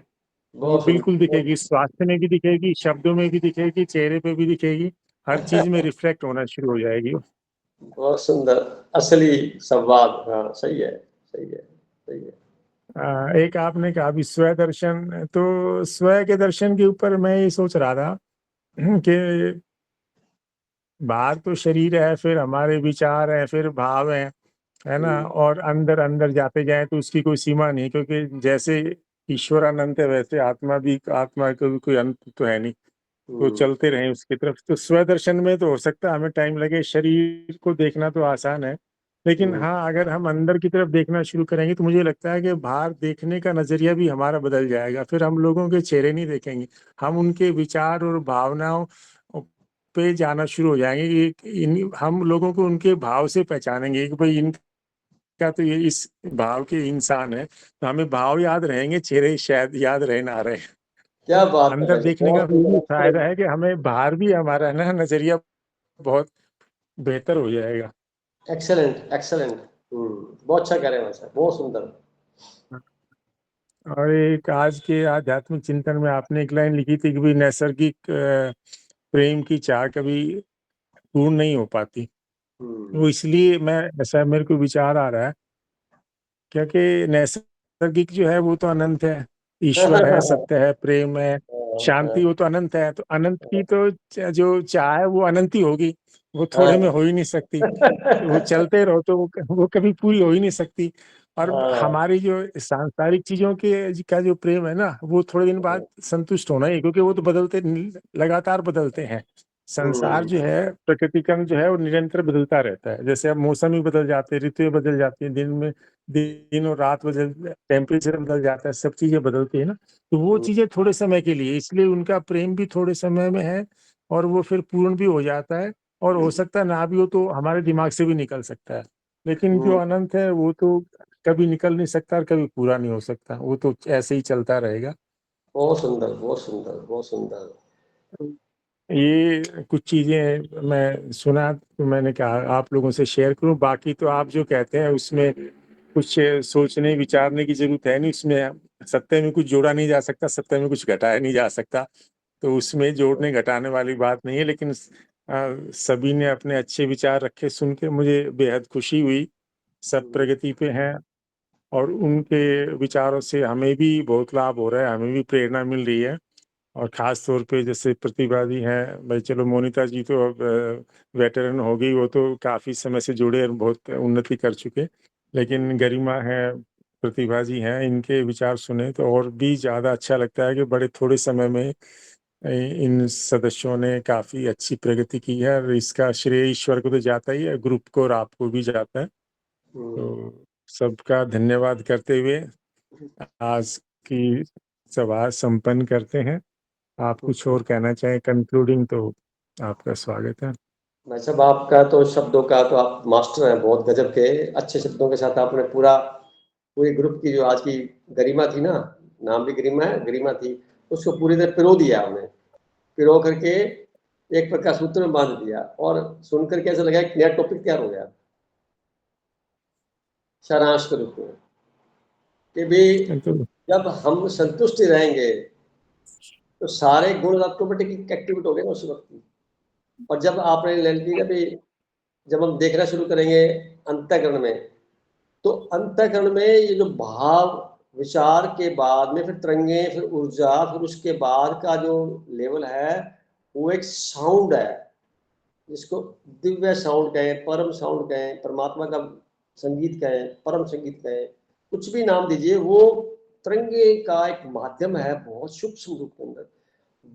वो बहुत बिल्कुल सुंदर, दिखेगी, स्वास्थ्य में भी दिखेगी, शब्दों में भी दिखेगी, चेहरे पे भी दिखेगी, हर चीज में रिफ्लेक्ट होना शुरू हो जाएगी। बहुत सुंदर, असली संवाद। हाँ, सही है, सही है, सही है। एक आपने कहा अभी स्व दर्शन, तो स्व के दर्शन के ऊपर मैं ये सोच रहा था कि बाहर तो शरीर है, फिर हमारे विचार है, फिर भाव है ना, और अंदर अंदर जाते जाए तो उसकी कोई सीमा नहीं, क्योंकि जैसे ईश्वर अनंत है वैसे आत्मा भी, आत्मा का भी कोई अंत तो है नहीं, तो चलते रहे उसकी तरफ। तो स्वदर्शन में तो हो सकता है हमें टाइम लगे, शरीर को देखना तो आसान है, लेकिन हाँ अगर हम अंदर की तरफ देखना शुरू करेंगे तो मुझे लगता है कि बाहर देखने का नजरिया भी हमारा बदल जाएगा। फिर हम लोगों के चेहरे नहीं देखेंगे, हम उनके विचार और भावनाओं पे जाना शुरू हो जाएंगे कि हम लोगों को उनके भाव से पहचानेंगे कि भाई इनका तो ये इस भाव के इंसान है, तो हमें भाव याद रहेंगे, चेहरे शायद याद रहे ना रहे। क्या बात कर अंदर रहे हैं, देखने का बहुत फिर भी सुंदर। फायदा है कि हमें बाहर भी हमारा ना नजरिया बहुत बेहतर हो जाएगा। Excellent, excellent. बहुत अच्छा कह रहे हैं सर, बहुत सुंदर। और एक आज के आध्यात्मिक चिंतन में आपने एक लाइन लिखी थी कि भी नैसर्गिक प्रेम की चाह कभी पूर्ण नहीं हो पाती। वो इसलिए मैं ऐसा मेरे को विचार आ रहा है क्योंकि नैसर्गिक जो है वो तो अनंत है, ईश्वर है, सत्य है, प्रेम है, शांति, वो तो अनंत है। तो अनंत की तो जो चाह है वो अनंत ही होगी, वो थोड़े में हो ही नहीं सकती। वो चलते रहो तो वो कभी पूरी हो ही नहीं सकती। और हमारी जो सांसारिक चीजों के का जो प्रेम है ना, वो थोड़े दिन बाद संतुष्ट होना ही, क्योंकि वो तो बदलते, लगातार बदलते हैं। संसार जो है, प्रकृतिक्रम जो है वो निरंतर बदलता रहता है। जैसे अब मौसम ही बदल जाते हैं, ऋतुएं बदल जाती हैं, दिन में दिन और रात बदल, टेम्परेचर बदल जाता है, सब चीजें बदलती है ना। तो वो चीजें थोड़े समय के लिए, इसलिए उनका प्रेम भी थोड़े समय में है, और वो फिर पूर्ण भी हो जाता है, और हो सकता है ना भी हो तो हमारे दिमाग से भी निकल सकता है। लेकिन जो अनंत है वो तो कभी निकल नहीं सकता और कभी पूरा नहीं हो सकता, वो तो ऐसे ही चलता रहेगा। बहुत सुंदर, बहुत सुंदर, बहुत सुंदर। ये कुछ चीजें मैं सुना तो मैंने कहा आप लोगों से शेयर करूं। बाकी तो आप जो कहते हैं उसमें कुछ सोचने विचारने की जरूरत है नहीं, उसमें सत्य में कुछ जोड़ा नहीं जा सकता, सत्य में कुछ घटाया नहीं जा सकता, तो उसमें जोड़ने घटाने वाली बात नहीं है। लेकिन सभी ने अपने अच्छे विचार रखे, सुन के मुझे बेहद खुशी हुई। सब प्रगति पे हैं, और उनके विचारों से हमें भी बहुत लाभ हो रहा है, हमें भी प्रेरणा मिल रही है। और खास तौर पे जैसे प्रतिवादी हैं भाई, चलो मोनिता जी तो अब वेटरन हो गई, वो तो काफी समय से जुड़े और बहुत उन्नति कर चुके, लेकिन गरिमा है, प्रतिभा जी हैं, इनके विचार सुने तो और भी ज्यादा अच्छा लगता है कि बड़े थोड़े समय में इन सदस्यों ने काफी अच्छी प्रगति की है। और इसका श्रेय ईश्वर को तो जाता ही है, ग्रुप को और आपको भी जाता है। तो सबका धन्यवाद करते हुए आज की सभा संपन्न करते हैं। आप कुछ और कहना चाहें कंक्लूडिंग, तो आपका स्वागत है। भाई साहब, आपका तो शब्दों का तो आप मास्टर हैं, बहुत गजब के अच्छे शब्दों के साथ आपने पूरे ग्रुप की जो आज की गरिमा थी ना, नाम भी गरिमा है, गरिमा थी, उसको पूरी तरह पिरो दिया आपने, पिरो करके एक प्रकार सूत्र में बांध दिया, और सुनकर के ऐसा लगा एक नया टॉपिक तैयार हो गया सारांश के रूप में, कि भी तो जब हम संतुष्ट रहेंगे तो सारे गुण ऑटोमेटिक एक्टिवेट हो गए ना उस वक्त। और जब आपने ले लीजिए भी, जब हम देखना शुरू करेंगे अंतःकरण में, तो अंतःकरण में ये जो भाव विचार के बाद में फिर तरंगे, फिर ऊर्जा, फिर उसके बाद का जो लेवल है वो एक साउंड है, जिसको दिव्य साउंड कहें, परम साउंड कहें, परमात्मा का संगीत कहें, परम संगीत कहें, कुछ भी नाम दीजिए, वो तरंगे का एक माध्यम है बहुत सूक्ष्म रूप के अंदर।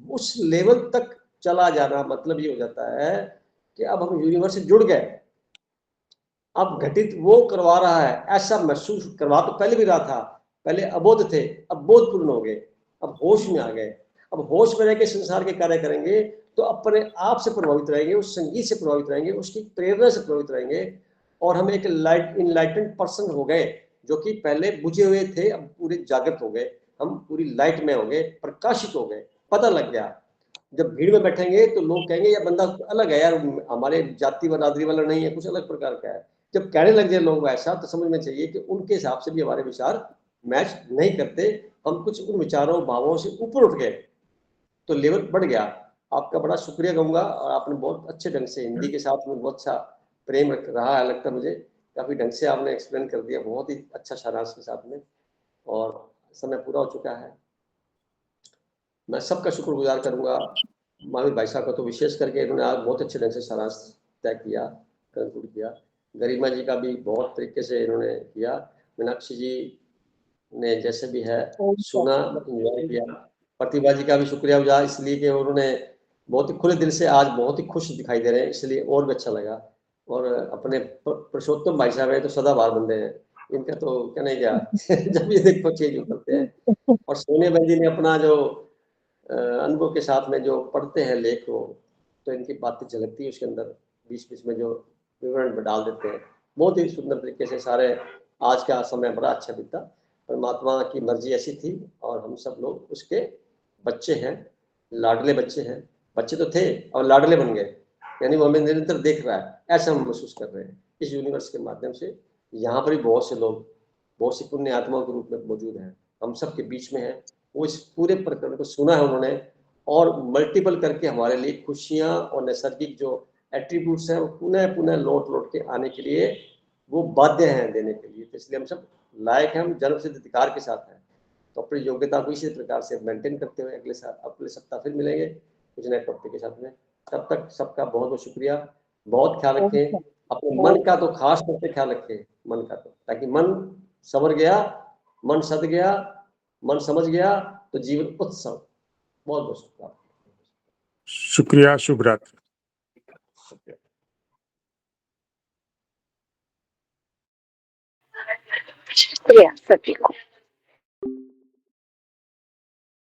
उस लेवल तक चला जाना मतलब ये हो जाता है कि अब हम यूनिवर्स से जुड़ गए, अब घटित वो करवा रहा है, ऐसा महसूस करवा तो पहले भी रहा था। पहले अबोध थे, अब बोधपूर्ण हो गए, अब होश में आ गए। अब होश में रह के संसार के कार्य करेंगे तो अपने आप से प्रभावित रहेंगे, उस संगीत से प्रभावित रहेंगे, उसकी प्रेरणा से प्रभावित रहेंगे, और हम एक इनलाइटेंड पर्सन हो गए। जो कि पहले बुझे हुए थे, अब पूरे जागृत हो गए, हम पूरी लाइट में हो गए, प्रकाशित हो गए, पता लग गया। जब भीड़ में बैठेंगे तो लोग कहेंगे ये बंदा अलग है यार, हमारे जाति बरादरी वाला नहीं है, कुछ अलग प्रकार का है। जब कहने लग जाए लोग ऐसा, तो समझ में चाहिए कि उनके हिसाब से भी हमारे विचार मैच नहीं करते, हम कुछ उन विचारों भावों से ऊपर उठ गए, तो लेवल बढ़ गया। आपका बड़ा शुक्रिया कहूँगा, और आपने बहुत अच्छे ढंग से हिंदी के साथ में बहुत अच्छा प्रेम रहा है, लगता मुझे काफ़ी ढंग से आपने एक्सप्लेन कर दिया, बहुत ही अच्छा सारांश के साथ में। और समय पूरा हो चुका है, मैं सबका शुक्रगुजार करूँगा। महावीर भाई साहब का तो विशेष करके इन्होंने आज बहुत अच्छे ढंग से सारांश तय किया, कंक्लूड किया। गरिमा जी का भी बहुत तरीके से इन्होंने किया। मीनाक्षी जी ने जैसे भी है सुना, इंजॉय किया। प्रतिभा जी का भी शुक्रिया गुजार, इसलिए कि उन्होंने बहुत ही खुले दिल से आज बहुत ही खुश दिखाई दे रहे हैं, इसलिए और भी अच्छा लगा। और अपने पुरुषोत्तम भाई साहब है तो सदाबहार बंदे हैं, इनका तो क्या नहीं क्या जब ये देखो चेंज करते हैं। और सोनिया बहन जी ने अपना जो अनुभव के साथ में जो पढ़ते हैं लेख को, तो इनकी बातें झलकती है उसके अंदर, बीच बीच में जो विवरण डाल देते हैं, बहुत ही सुंदर तरीके से सारे। आज का समय बड़ा अच्छा बीता, परमात्मा की मर्जी ऐसी थी और हम सब लोग उसके बच्चे हैं, लाडले बच्चे हैं। बच्चे तो थे और लाडले बन गए, यानी वो हमें निरंतर देख रहा है, ऐसा हम महसूस कर रहे हैं इस यूनिवर्स के माध्यम से। यहाँ पर भी बहुत से लोग, बहुत सी पुण्य आत्माओं के रूप में मौजूद हैं, हम सब के बीच में हैं। वो इस पूरे प्रकरण को सुना है उन्होंने, और मल्टीपल करके हमारे लिए खुशियाँ और नैसर्गिक जो एट्रीब्यूट्स हैं वो पुनः पुनः लौट लौट के आने के लिए वो बाध्य हैं देने के लिए। तो इसलिए हम सब लायक हैं, हम जन्म सिद्ध अधिकार के साथ हैं। तो अपनी योग्यता को इसी प्रकार से मेंटेन करते हुए अगले सप्ताह फिर मिलेंगे कुछ नए टॉपिक के साथ में। तब तक सबका बहुत बहुत शुक्रिया, बहुत ख्याल रखें अपने मन का, तो खास तौर पे ख्याल रखें मन का, तो ताकि मन संवर गया, मन सद गया, मन समझ गया, तो जीवन उत्सव। बहुत बहुत शुक्रिया। शुक्रिया, शुभ रात्रि। शुक्रिया सभी को।